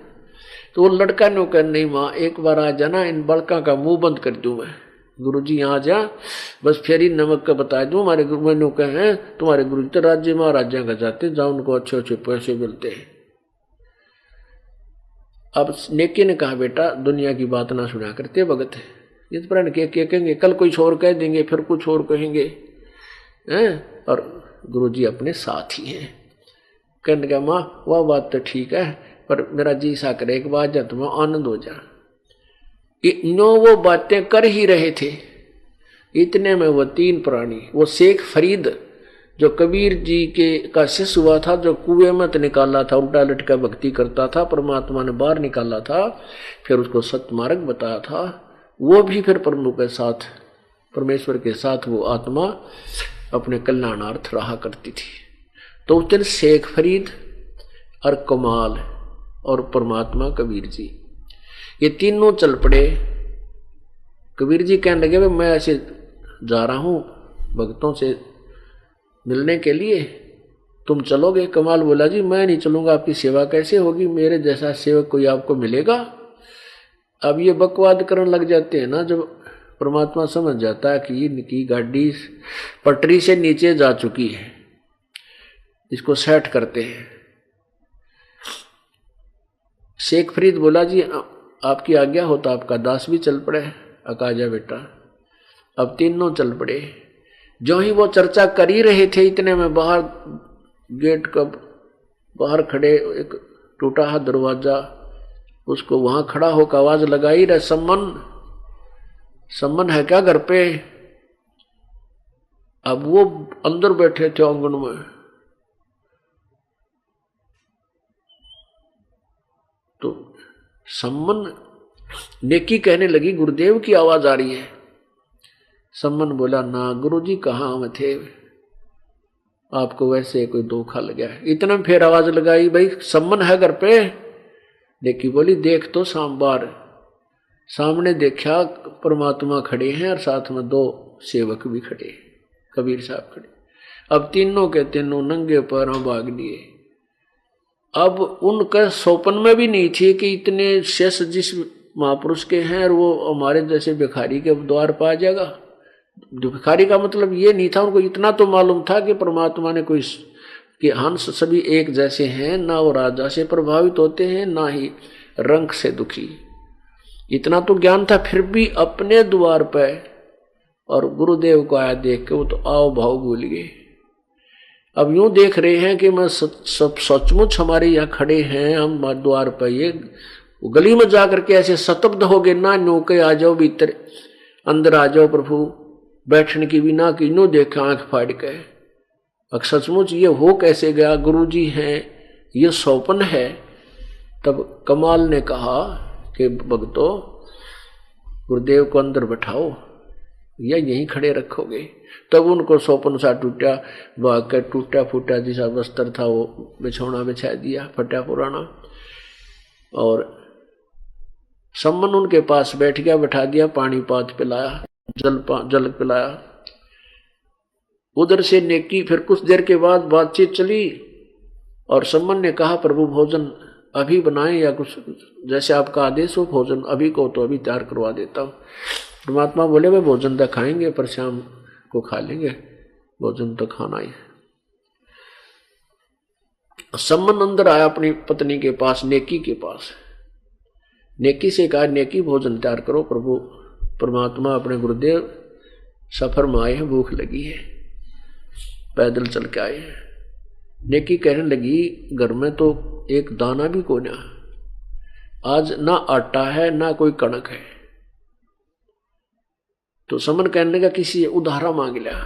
तो वो लड़का ने कहा नहीं माँ, एक बार आ जाना, इन बड़का का मुंह बंद कर दूं मैं, गुरु जी यहाँ जा, बस फिर ही नमक का बता दूं, हमारे गुरु मैंने कहे हैं तुम्हारे गुरु जी तो राज्य महाराजा का जाते, जाओ उनको अच्छे अच्छे पैसे मिलते हैं। अब नेकी ने कहा बेटा दुनिया की बात ना सुना करते भगत, ये तो प्राण के कहेंगे, कल कुछ और कह देंगे, फिर कुछ और कहेंगे हैं, और गुरु जी अपने साथ ही हैं। कहने का माँ वह बात तो ठीक है, पर मेरा जी सा करे एक बात जा, तुम्हें आनंद हो जा। नो वो बातें कर ही रहे थे, इतने में वो तीन प्राणी, वो शेख फरीद जो कबीर जी के का शिष्य हुआ था, जो कुएं में निकाला था, उल्टा लटका भक्ति करता था, परमात्मा ने बाहर निकाला था, फिर उसको सतमार्ग बताया था, वो भी फिर प्रभु के साथ, परमेश्वर के साथ वो आत्मा अपने कल्याणार्थ रहा करती थी। तो उस दिन शेख फरीद और कमाल और परमात्मा कबीर जी, ये तीनों चल पड़े। कबीर जी कहने लगे भाई मैं ऐसे जा रहा हूं भक्तों से मिलने के लिए, तुम चलोगे? कमाल बोला जी मैं नहीं चलूंगा, आपकी सेवा कैसे होगी, मेरे जैसा सेवक कोई आपको मिलेगा? अब ये बकवाद करने लग जाते हैं ना, जब परमात्मा समझ जाता है कि इनकी गाड़ी पटरी से नीचे जा चुकी है, इसको सेट करते हैं। शेख फरीद बोला जी आपकी आज्ञा हो तो आपका दास भी चल पड़े। अकाजा बेटा। अब तीनों चल पड़े। जो ही वो चर्चा कर ही रहे थे, इतने में बाहर गेट का बाहर खड़े एक टूटा हाथ दरवाजा, उसको वहां खड़ा होकर आवाज लगाई रहे, सम्मन है क्या घर पे? अब वो अंदर बैठे थे आंगन में, तो सम्मन नेकी कहने लगी गुरुदेव की आवाज आ रही है। सम्मन बोला ना गुरुजी कहाँ में थे, आपको वैसे कोई धोखा लगा है। इतना में फिर आवाज लगाई भाई सम्मन है घर पे? नेकी बोली देख तो बार सामने देखा परमात्मा खड़े हैं और साथ में दो सेवक भी खड़े, कबीर साहब खड़े। अब तीनों के तीनों नंगे पैरों भाग लिए। अब उनका स्वप्न में भी नहीं थी कि इतने शेष जिस महापुरुष के हैं और वो हमारे जैसे भिखारी के द्वार पर आ जाएगा। भिखारी का मतलब ये नहीं था, उनको इतना तो मालूम था कि परमात्मा ने कोई कि हंस सभी एक जैसे हैं, ना वो राजा से प्रभावित होते हैं ना ही रंग से दुखी, इतना तो ज्ञान था। फिर भी अपने द्वार पे और गुरुदेव को आया देख के वो तो आओ भाव भूल गए। अब यूं देख रहे हैं कि मैं सब सचमुच हमारे यहाँ खड़े हैं, हम द्वार पर, ये गली में जाकर के ऐसे शतब्द हो गए ना, नौके आ जाओ भीतर, अंदर आ जाओ प्रभु, बैठने की भी ना कि नो देखे आंख फाड़ के। अब सचमुच ये हो कैसे गया, गुरुजी हैं, ये स्वप्न है। तब कमाल ने कहा कि भक्तों गुरुदेव को अंदर बैठाओ या यहीं खड़े रखोगे? तब उनको स्वप्न सा टूटा, भाग कर टूटा फूटा जैसा वस्त्र था वो बिछौना बिछा दिया फटा पुराना, और सम्मन उनके पास बैठ गया, बैठा दिया, पानी पात पिलाया, जल पिलाया। उधर से नेकी फिर कुछ देर के बाद बातचीत चली और सम्मन ने कहा प्रभु भोजन अभी बनाए या कुछ जैसे आपका आदेश हो, भोजन अभी को तो अभी तैयार करवा देता हूँ। परमात्मा बोले वे भोजन तो खाएंगे पर शाम को खा लेंगे, भोजन तो खाना ही है। सम्मन अंदर आया अपनी पत्नी के पास, नेकी के पास। नेकी से कहा नेकी भोजन तैयार करो, प्रभु परमात्मा अपने गुरुदेव सफर में आए हैं, भूख लगी है, पैदल चल के आए हैं। नेकी कहने लगी घर में तो एक दाना भी कोई ना, आज ना आटा है ना कोई कणक है। तो सम्मन कहने लगा किसी उधारा मांग लिया।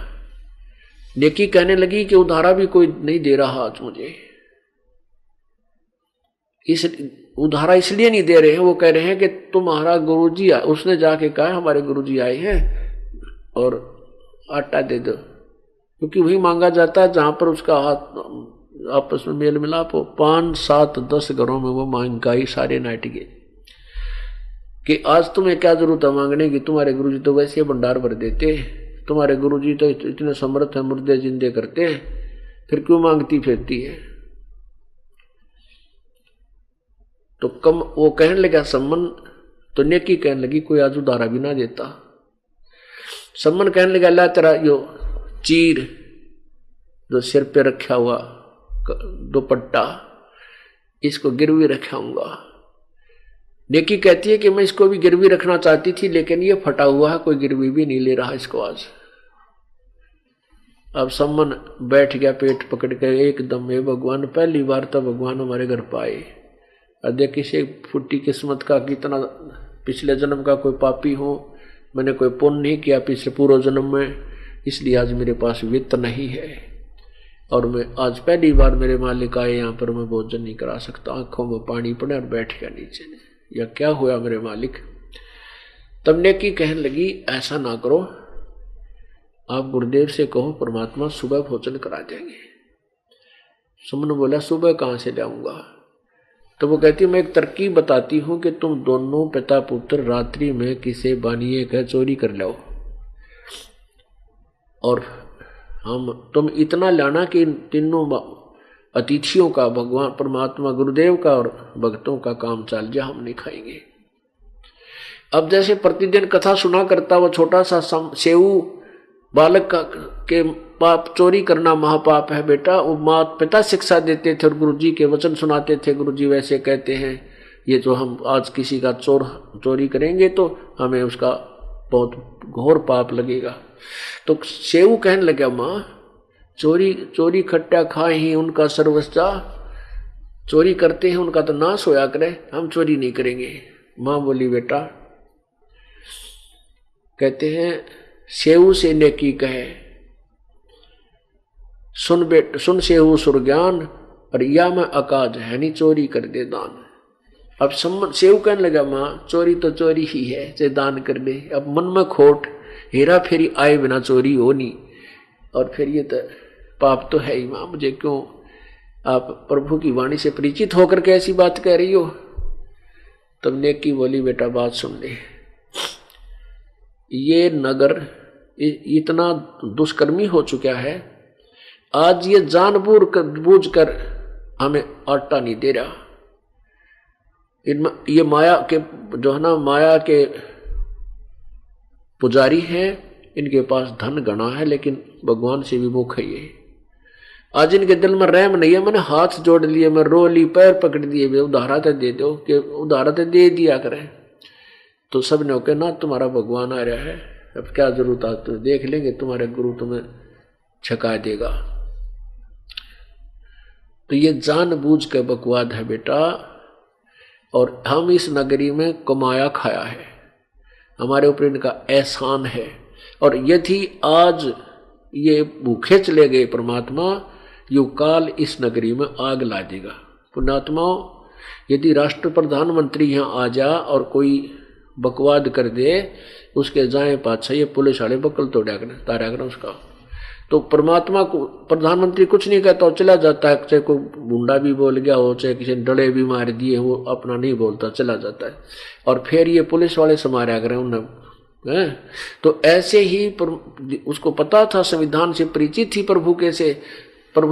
नेकी कहने लगी कि उधारा भी कोई नहीं दे रहा आज मुझे, इस उधारा इसलिए नहीं दे रहे हैं, वो कह रहे हैं कि तुम्हारा गुरुजी आए, उसने जाके कहा हमारे गुरुजी आए हैं और आटा दे दो, क्योंकि वही मांगा जाता है जहां पर उसका हाथ आपस में मेल मिलाप हो। 5, 7, 10 घरों में वो मांग गाई, सारे नाट गए। कि आज तुम्हें क्या जरूरत है मांगने की, तुम्हारे गुरुजी तो वैसे भंडार भर देते, तुम्हारे गुरुजी तो इतने समर्थ है, मुर्दे जिंदे करते हैं, फिर क्यों मांगती फिरती है। तो कम वो कहने लगा सम्मन, तो नेकी कहने लगी कोई आज उधारा भी ना देता। सम्मन कहने लगा ला तेरा यो चीर जो सिर पे रखा हुआ दुपट्टा, इसको गिरवी रखाऊंगा। नेकी कहती है कि मैं इसको भी गिरवी रखना चाहती थी, लेकिन ये फटा हुआ है, कोई गिरवी भी नहीं ले रहा इसको आज। अब सम्मन बैठ गया पेट पकड़ के एकदम, हे भगवान पहली बार तो भगवान हमारे घर पाए। देख किसी फुट्टी किस्मत का, कितना पिछले जन्म का कोई पापी हो, मैंने कोई पुण्य नहीं किया पिछले पूर्व जन्म में, इसलिए आज मेरे पास वित्त नहीं है और मैं आज पहली बार मेरे मालिक आए यहाँ पर, मैं भोजन नहीं करा सकता। आंखों में पानी पड़े और बैठ गया नीचे ने, या क्या हुआ मेरे मालिक। तब नेकी कहने लगी ऐसा ना करो, आप गुरुदेव से कहो परमात्मा सुबह भोजन करा देंगे। सुमन बोला सुबह कहाँ से लाऊंगा। तो वो कहती मैं एक तरकीब बताती हूं कि तुम दोनों पिता पुत्र रात्रि में किसी बानिए का चोरी कर लो और तुम इतना लाना कि तीनों अतिथियों का, भगवान परमात्मा गुरुदेव का और भक्तों का काम चल जाए, हम नहीं खाएंगे। अब जैसे प्रतिदिन कथा सुना करता वो छोटा सा सेऊ बालक का के पाप चोरी करना महापाप है बेटा, वो माता पिता शिक्षा देते थे और गुरुजी के वचन सुनाते थे। गुरुजी वैसे कहते हैं ये तो हम आज किसी का चोरी करेंगे तो हमें उसका बहुत घोर पाप लगेगा। तो सेऊ कहने लगा माँ चोरी खट्टा खाए ही उनका सर्वस्व, चोरी करते हैं उनका तो नाश होया करे, हम चोरी नहीं करेंगे। माँ बोली बेटा, कहते हैं सेऊ से नेकी कहे, सुन सेऊ सुरज्ञान और या मैं अकाज है नहीं चोरी कर दे दान। अब सेऊ कहने लगा माँ चोरी तो चोरी ही है, चाहे दान कर दे। अब मन में खोट, हेरा फेरी आए बिना चोरी हो नहीं, और फिर ये तो पाप तो है ही माँ, मुझे क्यों आप प्रभु की वाणी से परिचित होकर के ऐसी बात कह रही हो। तब नेकी बोली बेटा बात सुन ले, ये नगर इतना दुष्कर्मी हो चुका है, आज ये जानबूझ कर हमें आटा नहीं दे रहा। ये माया के जो है ना, माया के पुजारी हैं, इनके पास धन गणा है लेकिन भगवान से विमुख है ये। आज इनके दिल में रहम नहीं है, मैंने हाथ जोड़ लिए, मैं रो ली, पैर पकड़ दिए, उधारा तो दे दो, कि उधारा तो दे दिया करें। तो सब ने कहा ना तुम्हारा भगवान आ रहा है, अब क्या जरूरत है, तो देख लेंगे तुम्हारे गुरु तुम्हें छका देगा। तो ये जानबूझ के बकवाद है बेटा, और हम इस नगरी में कमाया खाया है, हमारे ऊपर इनका एहसान है, और यदि आज ये भूखे चले गए परमात्मा, यो काल इस नगरी में आग ला देगा। पुण्यात्माओं, यदि राष्ट्र प्रधानमंत्री यहाँ आ जा और कोई बकवाद कर दे, उसके जाए पाछा ये पुलिस वाले बकल तोड़ा तारा कर उसका, तो परमात्मा को प्रधानमंत्री कुछ नहीं कहता, चला जाता है। चाहे कोई गुंडा भी बोल गया हो, चाहे किसी ने डले भी मार दिए, वो अपना नहीं बोलता, चला जाता है। और फिर ये पुलिस वाले समारा करें उन्हें। तो ऐसे ही उसको पता था, संविधान से परिचित थी, प्रभु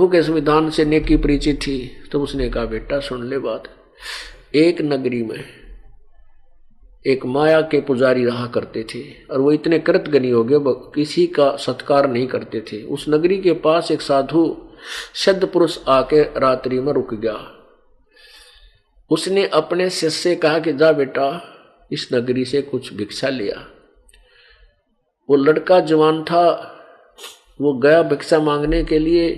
के संविधान से नेकी परिचित थी। तो उसने कहा बेटा सुन ले बात, एक नगरी में एक माया के पुजारी रहा करते थे, और वो इतने कृतज्ञ हो गए, किसी का सत्कार नहीं करते थे। उस नगरी के पास एक साधु सिद्ध पुरुष आके रात्रि में रुक गया। उसने अपने शिष्य से कहा कि जा बेटा इस नगरी से कुछ भिक्षा लिया। वो लड़का जवान था, वो गया भिक्षा मांगने के लिए,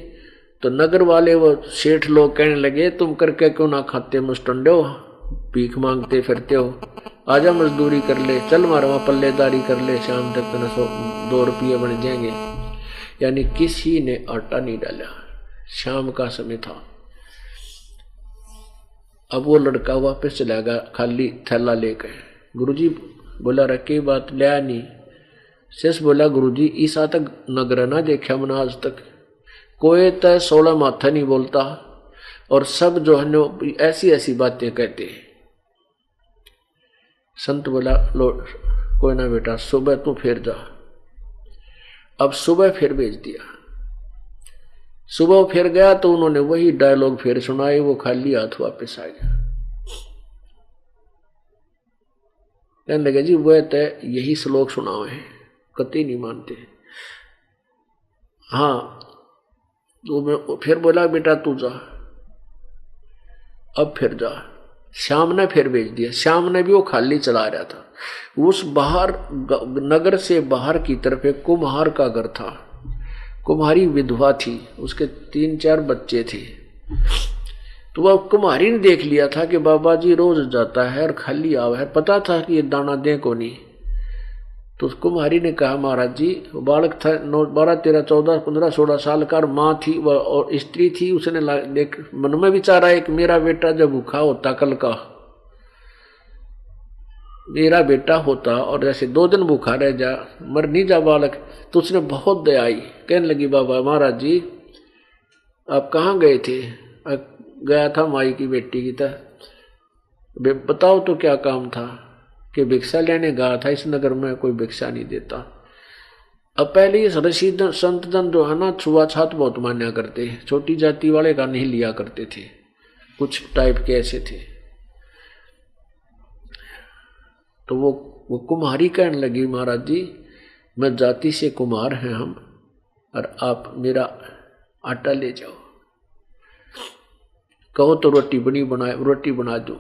तो नगर वाले वो सेठ लोग कहने लगे तुम करके क्यों ना खाते मुस्टंडे हो, भीख मांगते फिरते हो, आजा मजदूरी कर ले, चल मारवा पल्लेदारी कर ले, शाम तक तेना 2 रुपये बन जाएंगे। यानी किसी ने आटा नहीं डाला, शाम का समय था। अब वो लड़का वापस चला गया खाली थैला लेकर। गुरुजी बोला रखे बात लिया नहीं। शेष बोला गुरुजी ईसा तक नगर ना देखा मैंने आज तक, कोई तो 16 माथा नहीं बोलता, और सब जो है ऐसी ऐसी बातें कहते हैं। संत बोला लो कोई ना बेटा, सुबह तू फिर जा। अब सुबह फिर भेज दिया। सुबह फिर गया तो उन्होंने वही डायलॉग फिर सुनाए, वो खाली हाथ वापस आ गया। कहने लगे जी वह तो यही श्लोक सुनाओ है, कतई नहीं मानते। हाँ तो मैं फिर बोला बेटा तू जा, अब फिर जा। श्याम ने फिर भेज दिया। श्याम ने भी वो खाली चला रहा था। उस बाहर नगर से बाहर की तरफ एक कुम्हार का घर था। कुम्हारी विधवा थी, उसके 3-4 बच्चे थे। तो वह कुम्हारी ने देख लिया था कि बाबा जी रोज जाता है और खाली आवा है, पता था कि ये दाना दे को नहीं। तो उस कुम्हारी ने कहा महाराज जी, बालक था 12, 13, 14, 15, 16 साल का, और माँ थी वह और स्त्री थी। उसने देख मन में विचारा है कि मेरा बेटा जब भूखा होता कल का, मेरा बेटा होता और जैसे 2 दिन भूखा रह जा, मर नहीं जा बालक। तो उसने बहुत दया आई, कहने लगी बाबा महाराज जी आप कहाँ गए थे? गया था माई की बेटी की तरह। बताओ तो क्या काम था? कि भिक्षा लेने गया था, इस नगर में कोई भिक्षा नहीं देता। अब पहले ये ऋषि संत जन जो है ना छुआछात बहुत मान्या करते, छोटी जाति वाले का नहीं लिया करते थे, कुछ टाइप के ऐसे थे। तो वो कुम्हारी कहने लगी महाराज जी मैं जाति से कुमार हैं हम, और आप मेरा आटा ले जाओ, कहो तो रोटी बना दो।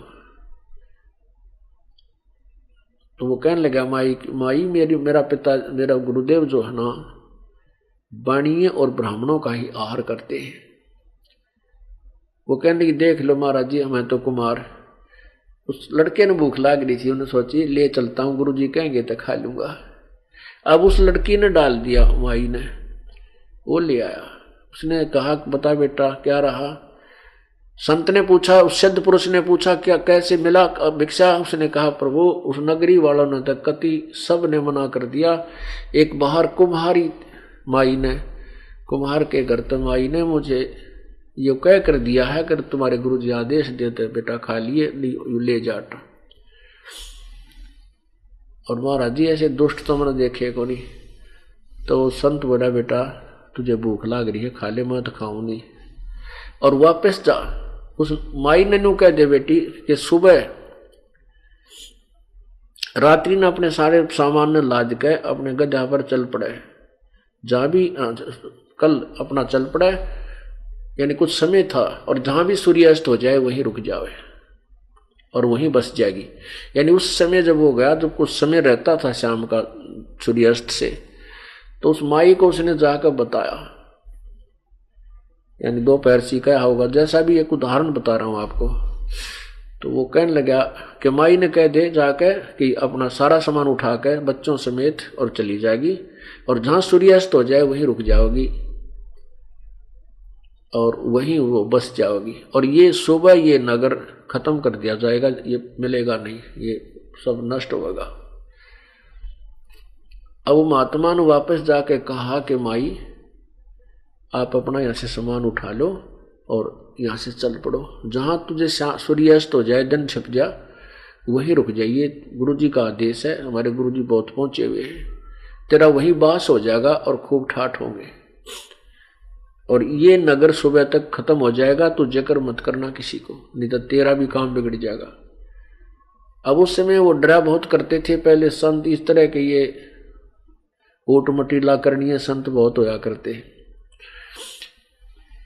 तो वो कहने लगा माई मेरा पिता मेरा गुरुदेव जो है ना वाणिये और ब्राह्मणों का ही आहार करते हैं। वो कहने लगी देख लो महाराज जी हमें तो कुमार। उस लड़के ने भूख लाग रही थी, उन्हें सोची ले चलता हूँ, गुरुजी कहेंगे तो खा लूंगा। अब उस लड़की ने डाल दिया, माई ने वो ले आया। उसने कहा बता बेटा क्या रहा? संत ने पूछा, उस सिद्ध पुरुष ने पूछा क्या कैसे मिला भिक्षा? उसने कहा प्रभु उस नगरी वालों ने तो कति सब ने मना कर दिया। एक बाहर कुम्हारी माई ने, कुम्हार के घर तो माई ने मुझे ये कह कर दिया है कि तुम्हारे गुरुजी आदेश देते बेटा खा लिए ले जाट। और महाराज जी ऐसे दुष्ट तो मैंने देखे को नहीं। तो संत बोला बेटा तुझे भूख लाग रही है खा ले, मैं तो खाऊं नहीं। और वापस जा। उस माई ने नु कह दे बेटी कि सुबह रात्रि ने अपने सारे सामान ने लाद के अपने गधा पर चल पड़े, जहां भी कल अपना चल पड़े, यानी कुछ समय था, और जहां भी सूर्यास्त हो जाए वहीं रुक जावे और वहीं बस जाएगी। यानी उस समय जब वो गया तो कुछ समय रहता था शाम का सूर्यास्त से, तो उस माई को उसने जाकर बताया, यानी दोपहर सीखा होगा, जैसा भी एक उदाहरण बता रहा हूं आपको। तो वो कहने लगा कि माई ने कह दे जाकर कि अपना सारा सामान उठा कर बच्चों समेत और चली जाएगी, और जहां सूर्यास्त हो जाए वहीं रुक जाओगी और वहीं वो बस जाओगी। और ये सुबह ये नगर खत्म कर दिया जाएगा, ये मिलेगा नहीं, ये सब नष्ट होगा। अब महात्मा ने वापस जाके कहा कि माई आप अपना यहाँ से सामान उठा लो और यहाँ से चल पड़ो, जहाँ तुझे सूर्यास्त हो जाए दिन छिप जा वहीं रुक जाइए, गुरुजी का आदेश है, हमारे गुरुजी बहुत पहुंचे हुए हैं, तेरा वहीं बास हो जाएगा और खूब ठाठ होंगे, और ये नगर सुबह तक खत्म हो जाएगा, तो जिक्र मत करना किसी को, नहीं तो तेरा भी काम बिगड़ जाएगा। अब उस समय वो डरा बहुत करते थे पहले संत, इस तरह के ये ऊट मटीला करनीय संत बहुत होया करते।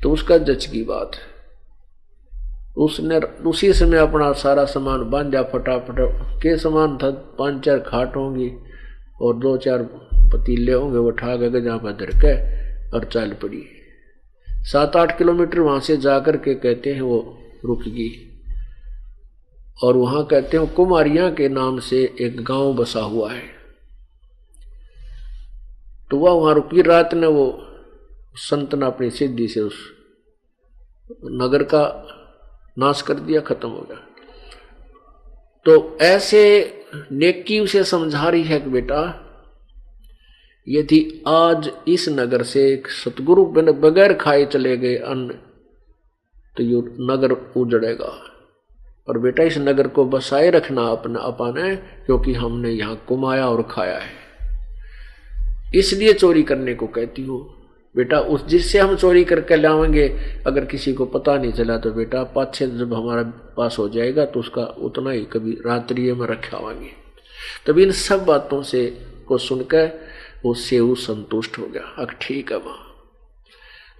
तो उसका जच की बात, उसने उसी समय अपना सारा सामान बांधा फटाफट। के सामान था 5-4 खाट होंगी और 2-4 पतीले होंगे, वो उठा गए जहाँ पर धर के और चल पड़ी। 7-8 किलोमीटर वहां से जाकर के कहते हैं वो रुक गई, और वहां कहते हैं कुमारियां के नाम से एक गांव बसा हुआ है। तो वह वहां रुकी। रात ने वो संत ने अपनी सिद्धि से उस नगर का नाश कर दिया, खत्म हो गया। तो ऐसे नेकी उसे समझा रही है कि बेटा यदि आज इस नगर से सतगुरु बगैर खाए चले गए अन्न, तो ये नगर उजड़ेगा। और बेटा इस नगर को बसाए रखना अपना अपने, क्योंकि हमने यहाँ कमाया और खाया है, इसलिए चोरी करने को कहती हूँ। बेटा उस जिससे हम चोरी करके लाएंगे, अगर किसी को पता नहीं चला तो बेटा पाछे जब हमारा पास हो जाएगा तो उसका उतना ही कभी रात्रि में रखावांगे। तब इन सब बातों से को सुनकर वो सेऊ संतुष्ट हो गया। अब ठीक है माँ।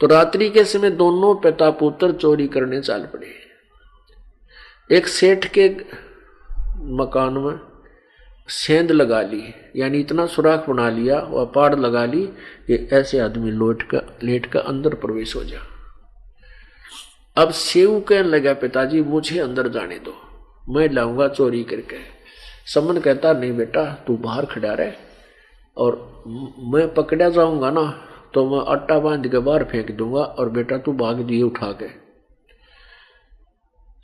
तो रात्रि के समय दोनों पिता पुत्र चोरी करने चल पड़े। एक सेठ के मकान में सेंध लगा ली, यानी इतना सुराख बना लिया वह पाड़ लगा ली कि ऐसे आदमी लेट का अंदर प्रवेश हो जा। अब सेऊ कहने लगा पिताजी मुझे अंदर जाने दो, मैं लाऊंगा चोरी करके। समन कहता नहीं बेटा तू बाहर खड़ा रहे, और मैं पकड़ा जाऊंगा ना तो मैं आटा बांध के बाहर फेंक दूंगा और बेटा तू भाग दिए उठा के।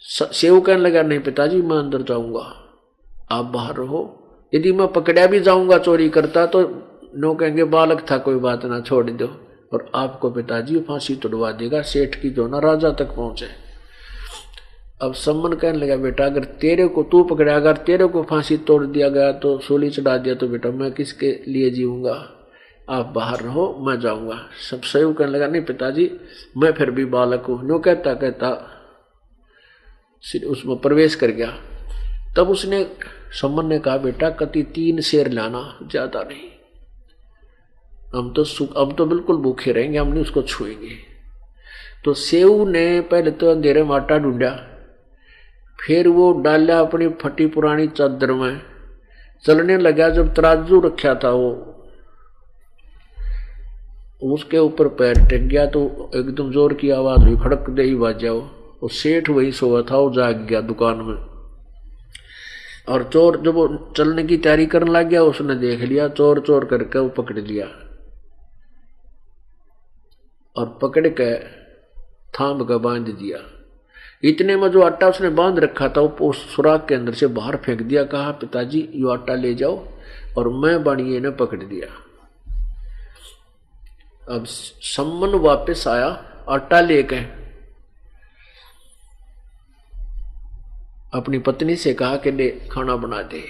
सेऊ कहने लगा नहीं पिताजी मैं अंदर जाऊंगा, आप बाहर रहो। यदि मैं पकड़ा भी जाऊंगा चोरी करता तो नो कहेंगे बालक था कोई बात ना छोड़ दो, और आपको पिताजी फांसी तुड़वा देगा, सेठ की जो ना राजा तक पहुंचे। अब सम्मन कहने लगा बेटा अगर तेरे को तू पकड़ा, अगर तेरे को फांसी तोड़ दिया गया तो सूली चढ़ा दिया तो बेटा मैं किसके लिए जीऊंगा, आप बाहर रहो मैं जाऊंगा। सब सही कहने लगा नहीं पिताजी मैं फिर भी बालक हूं। नो कहता कहता उसमें प्रवेश कर गया। तब उसने सम्मन ने कहा बेटा कति 3 शेर लाना, ज्यादा नहीं, हम तो बिल्कुल भूखे रहेंगे, हम नहीं उसको छुएंगे। तो सेऊ ने पहले तो अंधेरे में आटा ढूंढा, फिर वो डाला अपनी फटी पुरानी चादर में, चलने लगा। जब तराजू रखा था वो उसके ऊपर पैर टेक गया तो एकदम जोर की आवाज हुई, खड़क दे ही बाज जाओ। वो सेठ वही सोया था, वो जाग गया दुकान में। और चोर जब वो चलने की तैयारी करने लग गया उसने देख लिया, चोर चोर करके वो पकड़ लिया और पकड़ के थाम का बांध दिया। इतने में जो आटा उसने बांध रखा था वो सुराख के अंदर से बाहर फेंक दिया। कहा पिताजी ये आटा ले जाओ, और मैं बाणिये ने पकड़ दिया। अब सम्मन वापस आया आटा लेके, अपनी पत्नी से कहा कि ले खाना बना दे।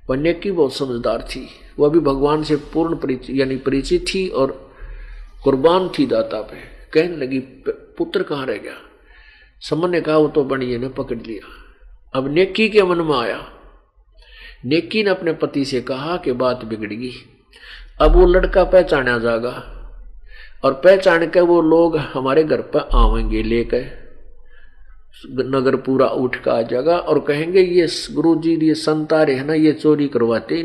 वन्य की बहुत समझदार थी, वह भी भगवान से पूर्ण परिचित थी और कुर्बान थी दाता पे। कहने लगी पुत्र कहाँ रह गया। सम्मन ने कहा वो तो बणिये ने पकड़ लिया। अब नेकी के मन में आया, नेकी ने अपने पति से कहा कि बात बिगड़गी। अब वो लड़का पहचाना जाएगा, और पहचान के वो लोग हमारे घर पर आवेंगे लेकर, नगर पूरा उठ का आ जाएगा और कहेंगे ये गुरुजी ये संतारे है ना, ये चोरी करवाते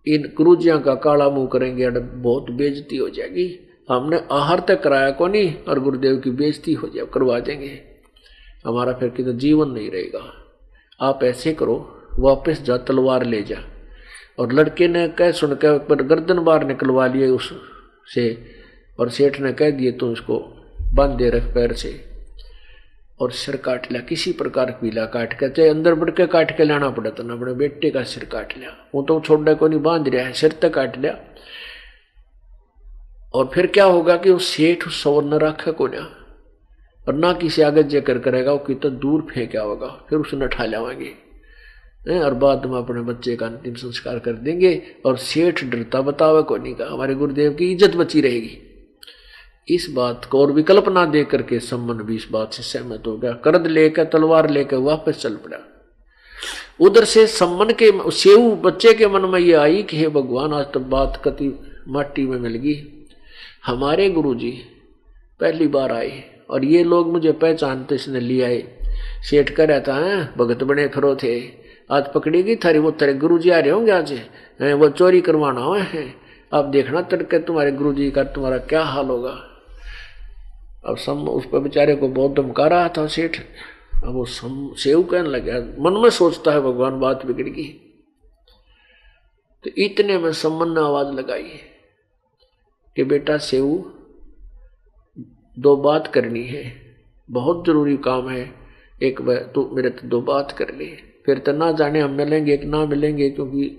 इन गुरुजियां का काला मुंह करेंगे, बहुत बेइज्जती हो जाएगी। हमने आहार तक कराया को नहीं और गुरुदेव की बेइज्जती हो जाए करवा देंगे, हमारा फिर कितना जीवन नहीं रहेगा। आप ऐसे करो वापस जा, तलवार ले जा। और लड़के ने कह सुनकर पर गर्दन बाहर निकलवा लिए उससे, और सेठ ने कह दिए तो उसको बांध दे रख पैर से, और सिर काट लिया। किसी प्रकार पीला काट के, चाहे अंदर बढ़ के काट के लाना पड़ा था ना, अपने बेटे का सिर काट लिया। वो तो छोड़ने को नहीं, बांध रहा है, सिर तक काट लिया। और फिर क्या होगा कि वो सेठ सवर न रखा को ना, और ना किसी आगे जेकर करेगा, वो कितना दूर फेंका होगा, फिर उसने ठा लावाएंगे और बाद में अपने बच्चे का अंतिम संस्कार कर देंगे। और सेठ डरता बतावे को नहीं का, हमारे गुरुदेव की इज्जत बची रहेगी। इस बात को और विकल्प ना दे करके सम्मन भी इस बात से सहमत हो गया। करद लेकर तलवार लेकर वापस चल पड़ा। उधर से सम्मन के सेऊ बच्चे के मन में ये आई कि हे भगवान आज तो बात कति माटी में मिल गई। हमारे गुरुजी पहली बार आए और ये लोग मुझे पहचानते इसने ले आए। सेठ कह रहा था भगत बने खरो थे, आज पकड़ेगी थारी वो तेरे गुरुजी आ रहे होंगे, आज वो चोरी करवाना हुआ है। अब देखना तड़के तुम्हारे गुरुजी का तुम्हारा क्या हाल होगा। अब उस पर बेचारे को बहुत धमका रहा था सेठ। अब वो सेऊ कहने लगा, मन में सोचता है भगवान बात बिगड़ गई। तो इतने में सम्मन ने आवाज लगाई कि बेटा सेऊ 2 बात करनी है, बहुत जरूरी काम है। एक तू मेरे तो 2 बात कर ले, फिर तो ना जाने हम मिलेंगे कि ना मिलेंगे, क्योंकि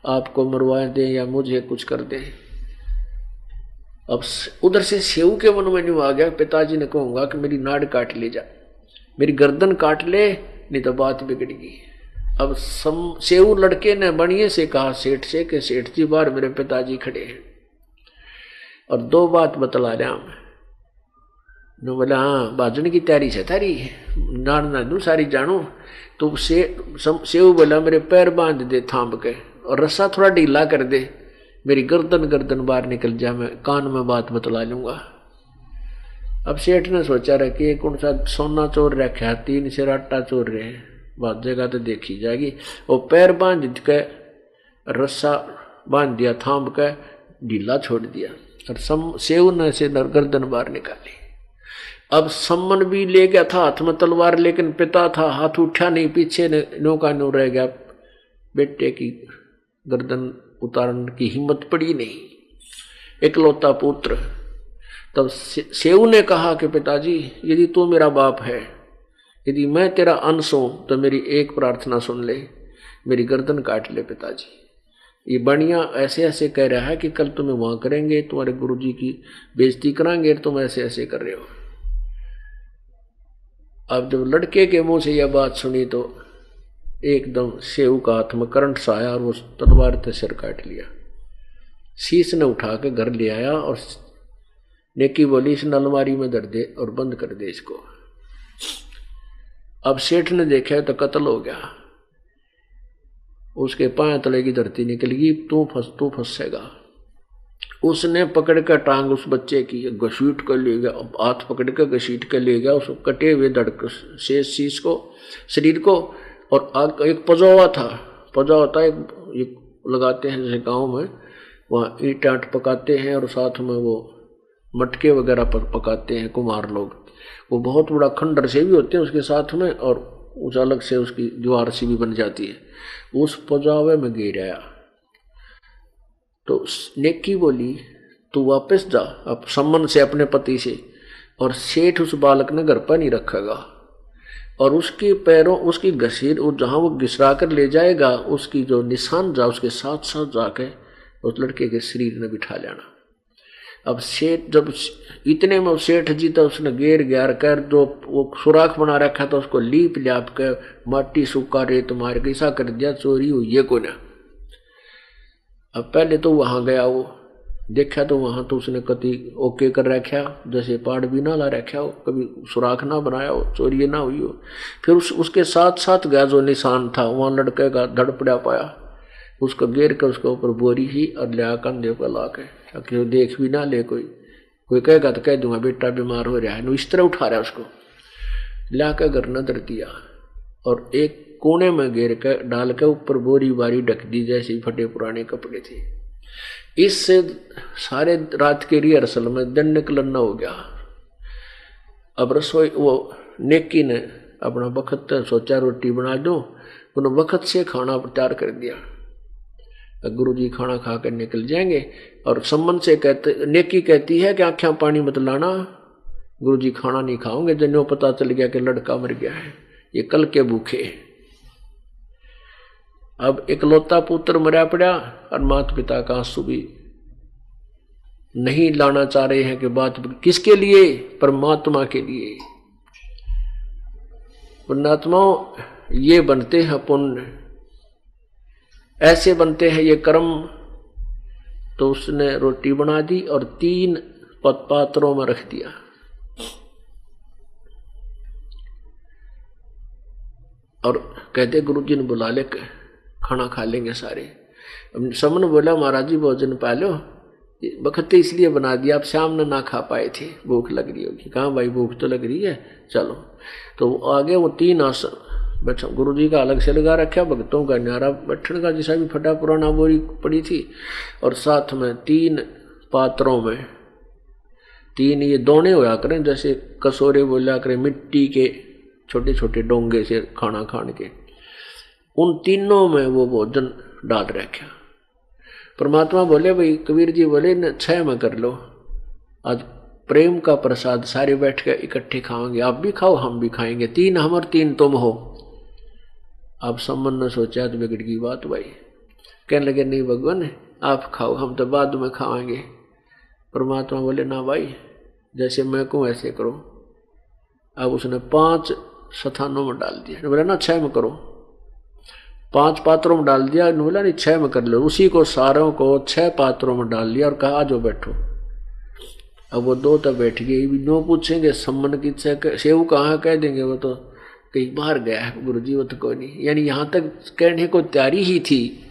आपको मरवा दें या मुझे कुछ कर दें। अब उधर से सेऊ के मन में नहीं आ गया पिताजी ने कहूंगा कि मेरी नाड़ काट ले जा, मेरी गर्दन काट ले, नहीं तो बात बिगड़गी। अब सेऊ लड़के ने बढ़िया से कहा सेठ से कि सेठ जी बाहर मेरे पिताजी खड़े हैं और दो बात बतला रहा मैं। नो बोला हाँ बाजन की तैयारी से तारी ना दू सारी जानो। तो सेऊ बोला मेरे पैर बांध दे थाम के और रस्सा थोड़ा ढीला कर दे, मेरी गर्दन बाहर निकल जा, मैं कान में बात बतला लूंगा। अब सेठ ने सोचा रहा कि कौन सा सोना चोर रखा है, 3 से आटा चोर रहे हैं, बात जगह तो देखी जाएगी। वो पैर बांध के रस्सा बांध दिया, थाम के ढीला छोड़ दिया और सेऊ ने से गर्दन बाहर निकाली। अब सम्मन भी ले गया था हाथ में तलवार, लेकिन पिता था, हाथ उठा नहीं, पीछे नौका नो रह गया। बेटे की गर्दन उतारने की हिम्मत पड़ी नहीं, इकलौता पुत्र। तब सेऊ ने कहा कि पिताजी यदि तू मेरा बाप है, यदि मैं तेरा अंश हूं, तो मेरी एक प्रार्थना सुन ले, मेरी गर्दन काट ले पिताजी। ये बढ़िया ऐसे ऐसे कह रहा है कि कल तुम्हें वहां करेंगे, तुम्हारे गुरुजी की बेइज्जती कराएंगे, तुम ऐसे ऐसे कर रहे हो। अब जब लड़के के मुंह से यह बात सुनी तो एकदम सेऊ का हाथ में करंट सा आया और वो तलवार से सिर काट लिया। शीश ने उठा के घर ले आया और नेकी बोली इस अलमारी में धर दे और बंद कर दे इसको। अब सेठ ने देखा तो कत्ल हो गया, उसके पांव तले की धरती निकल गई, तू फंसेगा। उसने पकड़ कर टांग उस बच्चे की घसीट कर ले गया, हाथ पकड़ कर घसीट कर ले गया उस कटे हुए धड़क से शीश को, शरीर को। और एक पजौवा था, एक लगाते हैं जैसे गांव में, वहाँ ईंट आट पकाते हैं और साथ में वो मटके वगैरह पकाते हैं कुम्हार लोग। वो बहुत बड़ा खंडर से भी होते हैं उसके साथ में, और उस अलग से उसकी दीवार सी भी बन जाती है। उस पजावे में गिर आया तो नेकी बोली तू वापस जा अब सम्मन से अपने पति से, और सेठ उस बालक ने घर पर नहीं रखेगा और उसके पैरों उसकी घसीट जहाँ वो घिसरा कर ले जाएगा, उसकी जो निशान जा उसके साथ साथ जाके उस लड़के के शरीर ने बिठा लेना। अब सेठ जब इतने में सेठ जी था, उसने घेर कर जो वो सुराख बना रखा था उसको लीप ल्याप कर माटी सूखा रेत मार के ऐसा कर दिया, चोरी हुई है को ना। अब पहले तो वहां गया, वो देखा तो वहां तो उसने कति ओके कर रखा, जैसे पाड़ भी ना ला रखा हो, कभी सुराख ना बनाया हो, चोरी ना हुई हो। फिर उसके साथ साथ गया जो निशान था, वहां लड़के का धड़ पड़ा पाया, उसको घेर कर उसके ऊपर बोरी ही और लिया कंधे पर ला के, ताकि देख भी ना ले कोई कहेगा तो कह दूंगा बेटा बीमार हो रहा है। इस तरह उठा रहा है उसको, ला कर घर न धर दिया और एक कोने में घेर कर डाल के ऊपर बोरी बारी ढक दी जैसे फटे पुराने कपड़े थे। इससे सारे रात के रिहर्सल में दिन निकलना हो गया। अब रसोई वो नेकी ने अपना वक्त सोचा रोटी बना दो, उन्होंने वक्त से खाना तैयार कर दिया। गुरुजी खाना खा कर निकल जाएंगे और सम्मन से नेकी कहती है कि आँखें पानी मत लाना, गुरुजी खाना नहीं खाओगे, जन्यों पता चल गया कि लड़का मर गया है, ये कल के भूखे। अब इकलौता पुत्र मरा पड़ा और माता पिता का आंसू भी नहीं लाना चाह रहे हैं कि बात किसके लिए, परमात्मा के लिए। पुण्यात्माओं ये बनते हैं पुण्य, ऐसे बनते हैं ये कर्म। तो उसने रोटी बना दी और 3 पात्रों में रख दिया। और कहते गुरुजी ने बुला ले, खाना खा लेंगे सारे। समन बोला महाराज जी भोजन पा लो, वक्त इसलिए बना दिया, आप शाम में ना खा पाए थे, भूख लग रही होगी। कहाँ भाई भूख तो लग रही है, चलो। तो आगे वो 3 आसन बैठा, गुरु जी का अलग से लगा रखा, भक्तों का न्यारा बैठने का जैसा भी फटा पुराना बोरी पड़ी थी, और साथ में 3 पात्रों में 3 ये दोने होया करें, जैसे कसोरे बोला करें मिट्टी के छोटे छोटे डोंगे से खाना खाने के, उन तीनों में वो भोजन डाल रखा। परमात्मा बोले भाई, कबीर जी बोले न 6 में कर लो, आज प्रेम का प्रसाद सारे बैठ के इकट्ठे खाएंगे, आप भी खाओ हम भी खाएंगे, 3 हम और 3 तुम हो। अब सम्मन ने सोचा तो बिगड़ गई बात भाई, कहने लगे नहीं भगवान आप खाओ, हम तो बाद में खाएंगे। परमात्मा बोले ना भाई, जैसे मैं कहूँ ऐसे करो। अब उसने 5 स्थानों में डाल दिया। बोला ना 6 में करो, 5 पात्रों में डाल दिया। बोला नहीं 6 में कर लो। उसी को सारों को 6 पात्रों में डाल दिया और कहा आ जाओ बैठो। अब वो 2 तो बैठ गए, नो पूछेंगे सम्मन की सेव कहाँ, कह देंगे वो तो कहीं बाहर गया है गुरु जी, वो तो कोई नहीं। यानी यहाँ तक कहने को तैयारी ही थी।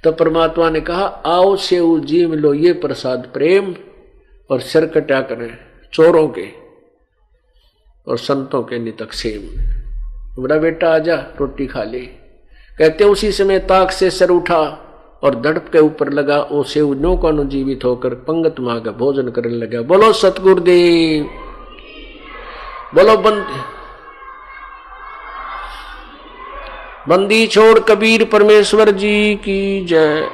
तो परमात्मा ने कहा आओ सेव जी मिलो ये प्रसाद प्रेम, और सिर कटा करें चोरों के और संतों के नितक सेम। बड़ा बेटा आजा रोटी खा ले। कहते उसी समय ताक से सर उठा और दड़प के ऊपर लगा। ओ सेव नो को अनुजीवित होकर पंगत मां का भोजन करने लगा। बोलो सतगुरुदेव, बोलो बंदी छोड़ कबीर परमेश्वर जी की जय।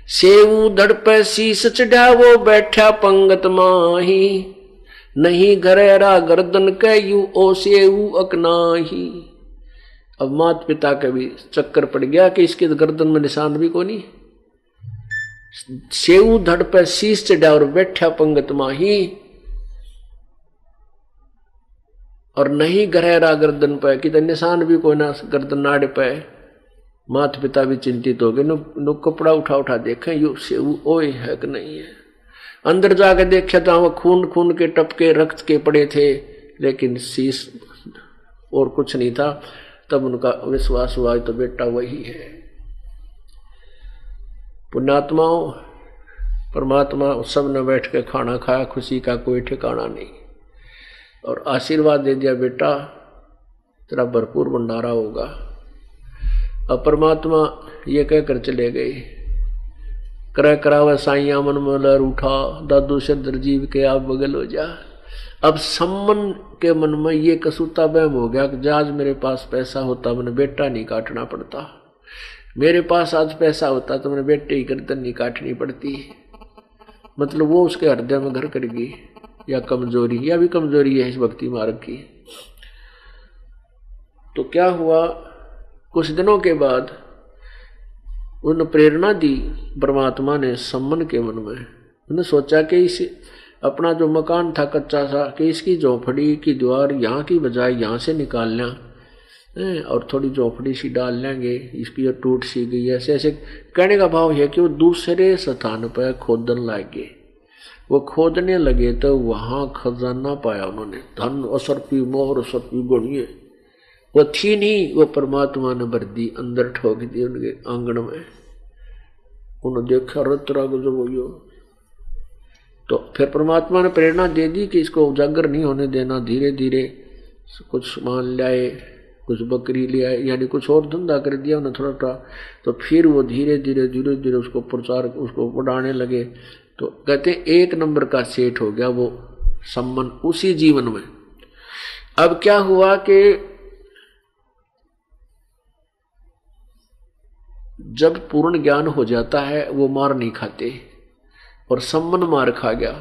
सेऊ धड़ पे शीस चढ़ावो बैठा पंगत माही, नहीं घरेरा गर्दन कहू ओ सेऊ अकनाही। अब माता पिता का भी चक्कर पड़ गया कि इसके गर्दन में निशान भी को नहीं। सेऊ धड़ पे शीस चढ़ा और बैठा पंगत माही, और नहीं घरेरा गर्दन पे कि निशान भी कोई ना गर्दन नाड़ पे। माता पिता भी चिंतित हो गए। नो कपड़ा उठा उठा देखें यू सेऊ ओए है कि नहीं है। अंदर जाकर देखा तो वह खून खून के टपके रक्त के पड़े थे, लेकिन शीश और कुछ नहीं था। तब उनका विश्वास हुआ तो बेटा वही है। पुण्यात्माओं, परमात्मा सब ने बैठ के खाना खाया, खुशी का कोई ठिकाना नहीं, और आशीर्वाद दे दिया बेटा तेरा भरपूर भंडारा होगा। अब परमात्मा ये कहकर चले गए। क्रय करावे साइया मन मलर उठा, दादू शद्र जीव के आप बगल हो जा। अब सम्मन के मन में ये कसूता बहम हो गया कि आज मेरे पास पैसा होता मैंने बेटा नहीं काटना पड़ता, मेरे पास आज पैसा होता तो मैंने बेटे ही गर्दन नहीं काटनी पड़ती। मतलब वो उसके हृदय में घर कर गई, या कमजोरी, या भी कमजोरी है इस भक्ति मार्ग की। तो क्या हुआ, कुछ दिनों के बाद उन प्रेरणा दी परमात्मा ने सम्मन के मन में। उन्होंने सोचा कि इस अपना जो मकान था कच्चा सा, कि इसकी झोंपड़ी की दीवार यहाँ की बजाय यहाँ से निकाल लें और थोड़ी झोंपड़ी सी डाल लेंगे, इसकी जो टूट सी गई। ऐसे ऐसे कहने का भाव है कि वो दूसरे स्थान पर खोदन लगे। वो खोदने लगे तो वहाँ खजाना पाया उन्होंने। धन असरपी मोहर असरपी गणिए वो थी नहीं, वो परमात्मा ने भर दी, अंदर ठोक दी उनके आंगन में। उन्होंने देखा रतरा गजब हो। तो फिर परमात्मा ने प्रेरणा दे दी कि इसको उजागर नहीं होने देना। धीरे धीरे कुछ सामान लाए, कुछ बकरी ले आए, यानी कुछ और धंधा कर दिया उन्हें थोड़ा थोड़ा। तो फिर वो धीरे धीरे उसको प्रचार, उसको बढ़ाने लगे। तो कहते 1 नंबर का सेठ हो गया वो सम्मन उसी जीवन में। अब क्या हुआ कि जब पूर्ण ज्ञान हो जाता है वो मार नहीं खाते, और सम्मन मार खा गया।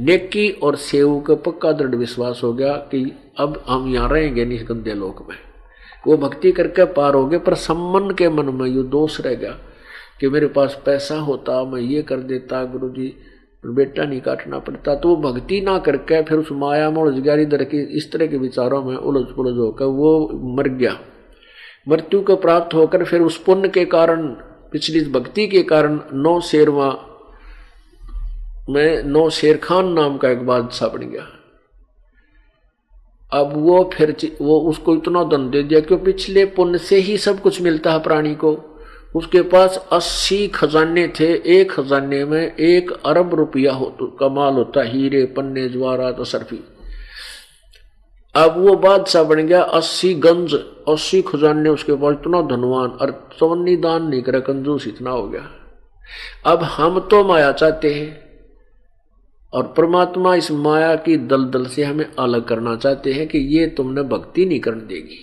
नेकी और सेव का पक्का दृढ़ विश्वास हो गया कि अब हम यहाँ रहेंगे नहीं इस गंदे लोक में। वो भक्ति करके पार हो गए, पर सम्मन के मन में ये दोष रह गया कि मेरे पास पैसा होता मैं ये कर देता गुरु जी, बेटा नहीं काटना पड़ता। तो वो भक्ति ना करके फिर उस माया में उलझ गया, इधर की इस तरह के विचारों में उलझ पुलझ होकर वो मर गया। मृत्यु को प्राप्त होकर फिर उस पुण्य के कारण, पिछली भक्ति के कारण 9 शेरवा में 9 शेर खान नाम का एक बादशाह बन गया। अब वो फिर वो उसको इतना दंड दे दिया कि पिछले पुण्य से ही सब कुछ मिलता है प्राणी को। उसके पास 80 खजाने थे, एक खजाने में 1 अरब रुपया का माल होता, हीरे पन्ने जवाहरात असरफी। अब वो बादशाह बन गया। 80 गंज 80 खजाने उसके पास, इतना धनवान, और चवन्नी दान नहीं करे, कंजूस इतना हो गया। अब हम तो माया चाहते हैं, और परमात्मा इस माया की दलदल से हमें अलग करना चाहते हैं कि ये तुमने भक्ति नहीं करने देगी,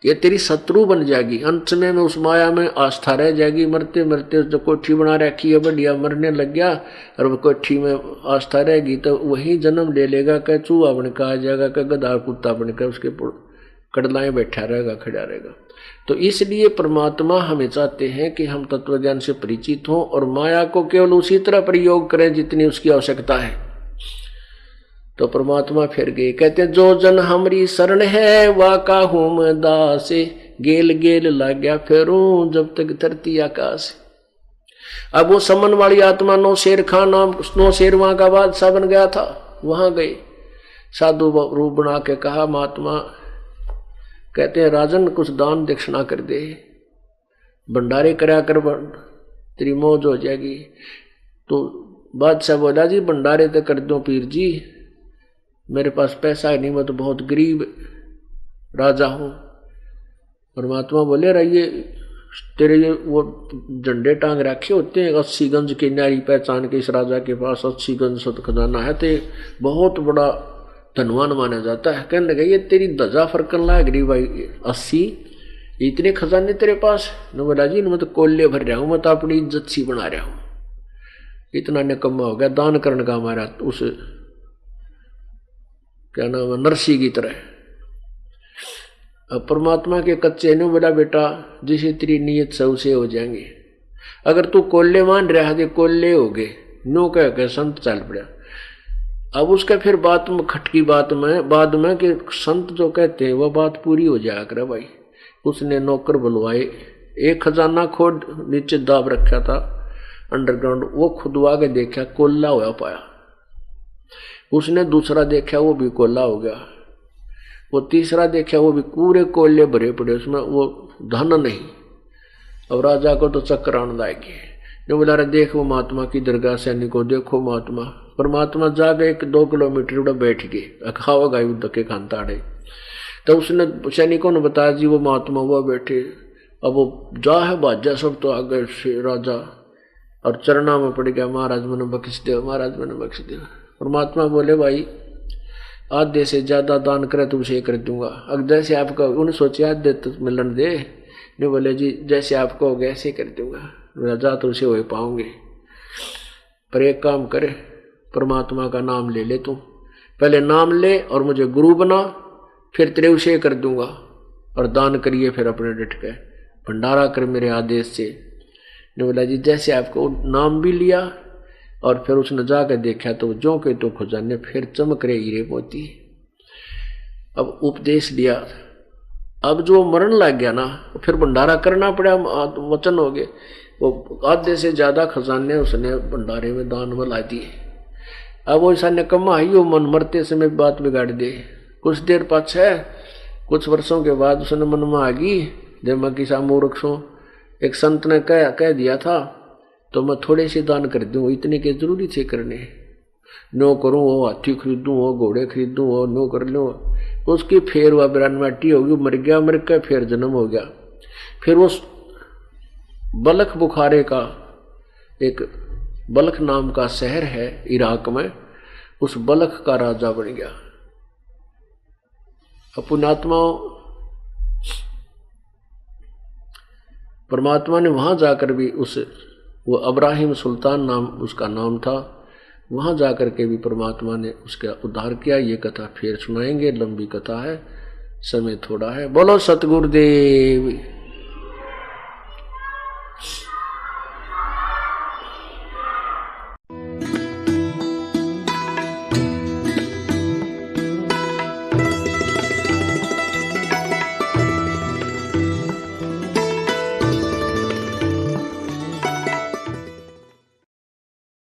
ये तेरी शत्रु बन जाएगी। अंत में उस माया में आस्था रह जाएगी। मरते मरते जो कोठी बना रखी है बढ़िया, मरने लग गया और वो कोठी में आस्था रहेगी तो वही जन्म ले लेगा। क्या चूहा बनकर आ जाएगा, क्या गधा कुत्ता बनकर उसके कड़लाएं बैठा रहेगा, खड़ा रहेगा। तो इसलिए परमात्मा हमें चाहते हैं कि हम तत्वज्ञान से परिचित हों और माया को केवल उसी तरह प्रयोग करें जितनी उसकी आवश्यकता है। तो परमात्मा फिर गए, कहते हैं जो जन हमारी शरण है वाका हुम दास, गेल गेल लाग गया फेरूं जब तक धरती आकाश। अब वो समन वाली आत्मा नौशेर खान नाम, नौशेर वहां का बादशाह बन गया था, वहां गए, साधु रूप बना के कहा महात्मा, कहते हैं राजन कुछ दान दक्षिणा कर दे, भंडारे करा कर तेरी मौज हो जाएगी। तो बादशाह बोला जी भंडारे तो कर दो पीर जी, मेरे पास पैसा है नहीं, मैं तो बहुत गरीब राजा हूं। परमात्मा बोले रहिए तेरे ये वो झंडे टांग रखे होते हैं 80 गंज की न्यारी पहचान के, इस राजा के पास 80 गंज सत खजाना है, तो बहुत बड़ा धनवान माना जाता है। कहने लगे ये तेरी ध्वजा फरकन लाग रही भाई, 80 इतने खजाने तेरे पास? न बोला जी मैं तो कोल्ले भर रहा हूं, मैं तो अपनी इज्जत सी बना रहा हूं, इतना निकम्मा हो गया दान करने का हमारा उस क्या नाम है नरसी की तरह। अब परमात्मा के कच्चे ने बोला बेटा जिसे तेरी नीयत से उसे हो जाएंगे, अगर तू कोल्ले मान रहा है कोल्ले हो गए, नो कह के संत चल पड़ा। अब उसका फिर बात में खटकी बात में बाद में कि संत जो कहते हैं वह बात पूरी हो जाया करे भाई। उसने नौकर बुलवाए, एक खजाना खोद नीचे दाब रखा था अंडरग्राउंड, वो खुदवा के देखा कोल्ला हुआ पाया। उसने दूसरा देखा वो भी कोल्ला हो गया, वो तीसरा देखा वो भी पूरे कोल्ले भरे पड़े, उसमें वो धन नहीं। अब राजा को तो चक्कर आने लाएगी, जो बोला रहे देख वो महात्मा की दरगाह सैनिक को देखो महात्मा। परमात्मा जा गए 2 किलोमीटर उड़ा बैठ गए, खाओगा युद्ध के खानताड़े। तो उसने सैनिकों ने बताया जी वो महात्मा वो बैठे। अब वो जा है बाजा सब तो आगे से राजा और चरणा में पड़ गया, महाराज मैंने बख्श दो, महाराज मैंने बख्श दो। परमात्मा बोले भाई आधे से ज्यादा दान करे तो उसे कर दूंगा। अब जैसे आपका उन्हें सोचे आधे तो मिलन दे, नहीं बोले जी जैसे आपको होगा ऐसे कर दूंगा, राजा तो उसे हो पाओगे। पर एक काम करे परमात्मा का नाम ले ले, तुम पहले नाम ले और मुझे गुरु बना, फिर तेरे उसे कर दूंगा। और दान करिए फिर अपने डट के भंडारा कर मेरे आदेश से। ने बोला जी जैसे आपको नाम भी लिया और फिर उसने जाकर देखा तो जो के तो खजाने फिर चमक रहे हीरे मोती। अब उपदेश दिया, अब जो मरण लग गया ना फिर भंडारा करना पड़ा, वचन हो गए। वो आधे से ज्यादा खजाने उसने भंडारे में दान में ला दिए। अब वो ऐसा निकम्मा ही वो मन मरते समय बात बिगाड़ दे। कुछ देर पाछे कुछ वर्षों के बाद उसने मन में आ गई जब किसा मूर्ख सो, एक संत ने कह दिया था तो मैं थोड़े से दान कर दूं, इतने के जरूरी थे करने, नो करूं वो हाथी खरीदूं वो घोड़े खरीदूं वो नो कर लूं। उसकी फिर वह 92 होगी, मर गया, मर के फिर जन्म हो गया। फिर उस बलख बुखारे का एक बलख नाम का शहर है इराक में, उस बलख का राजा बन गया। पुण्यात्माओं परमात्मा ने वहां जाकर भी वो अब्राहिम सुल्तान नाम उसका नाम था, वहां जाकर के भी परमात्मा ने उसका उद्धार किया। ये कथा फिर सुनाएंगे, लंबी कथा है, समय थोड़ा है। बोलो सतगुरुदेव।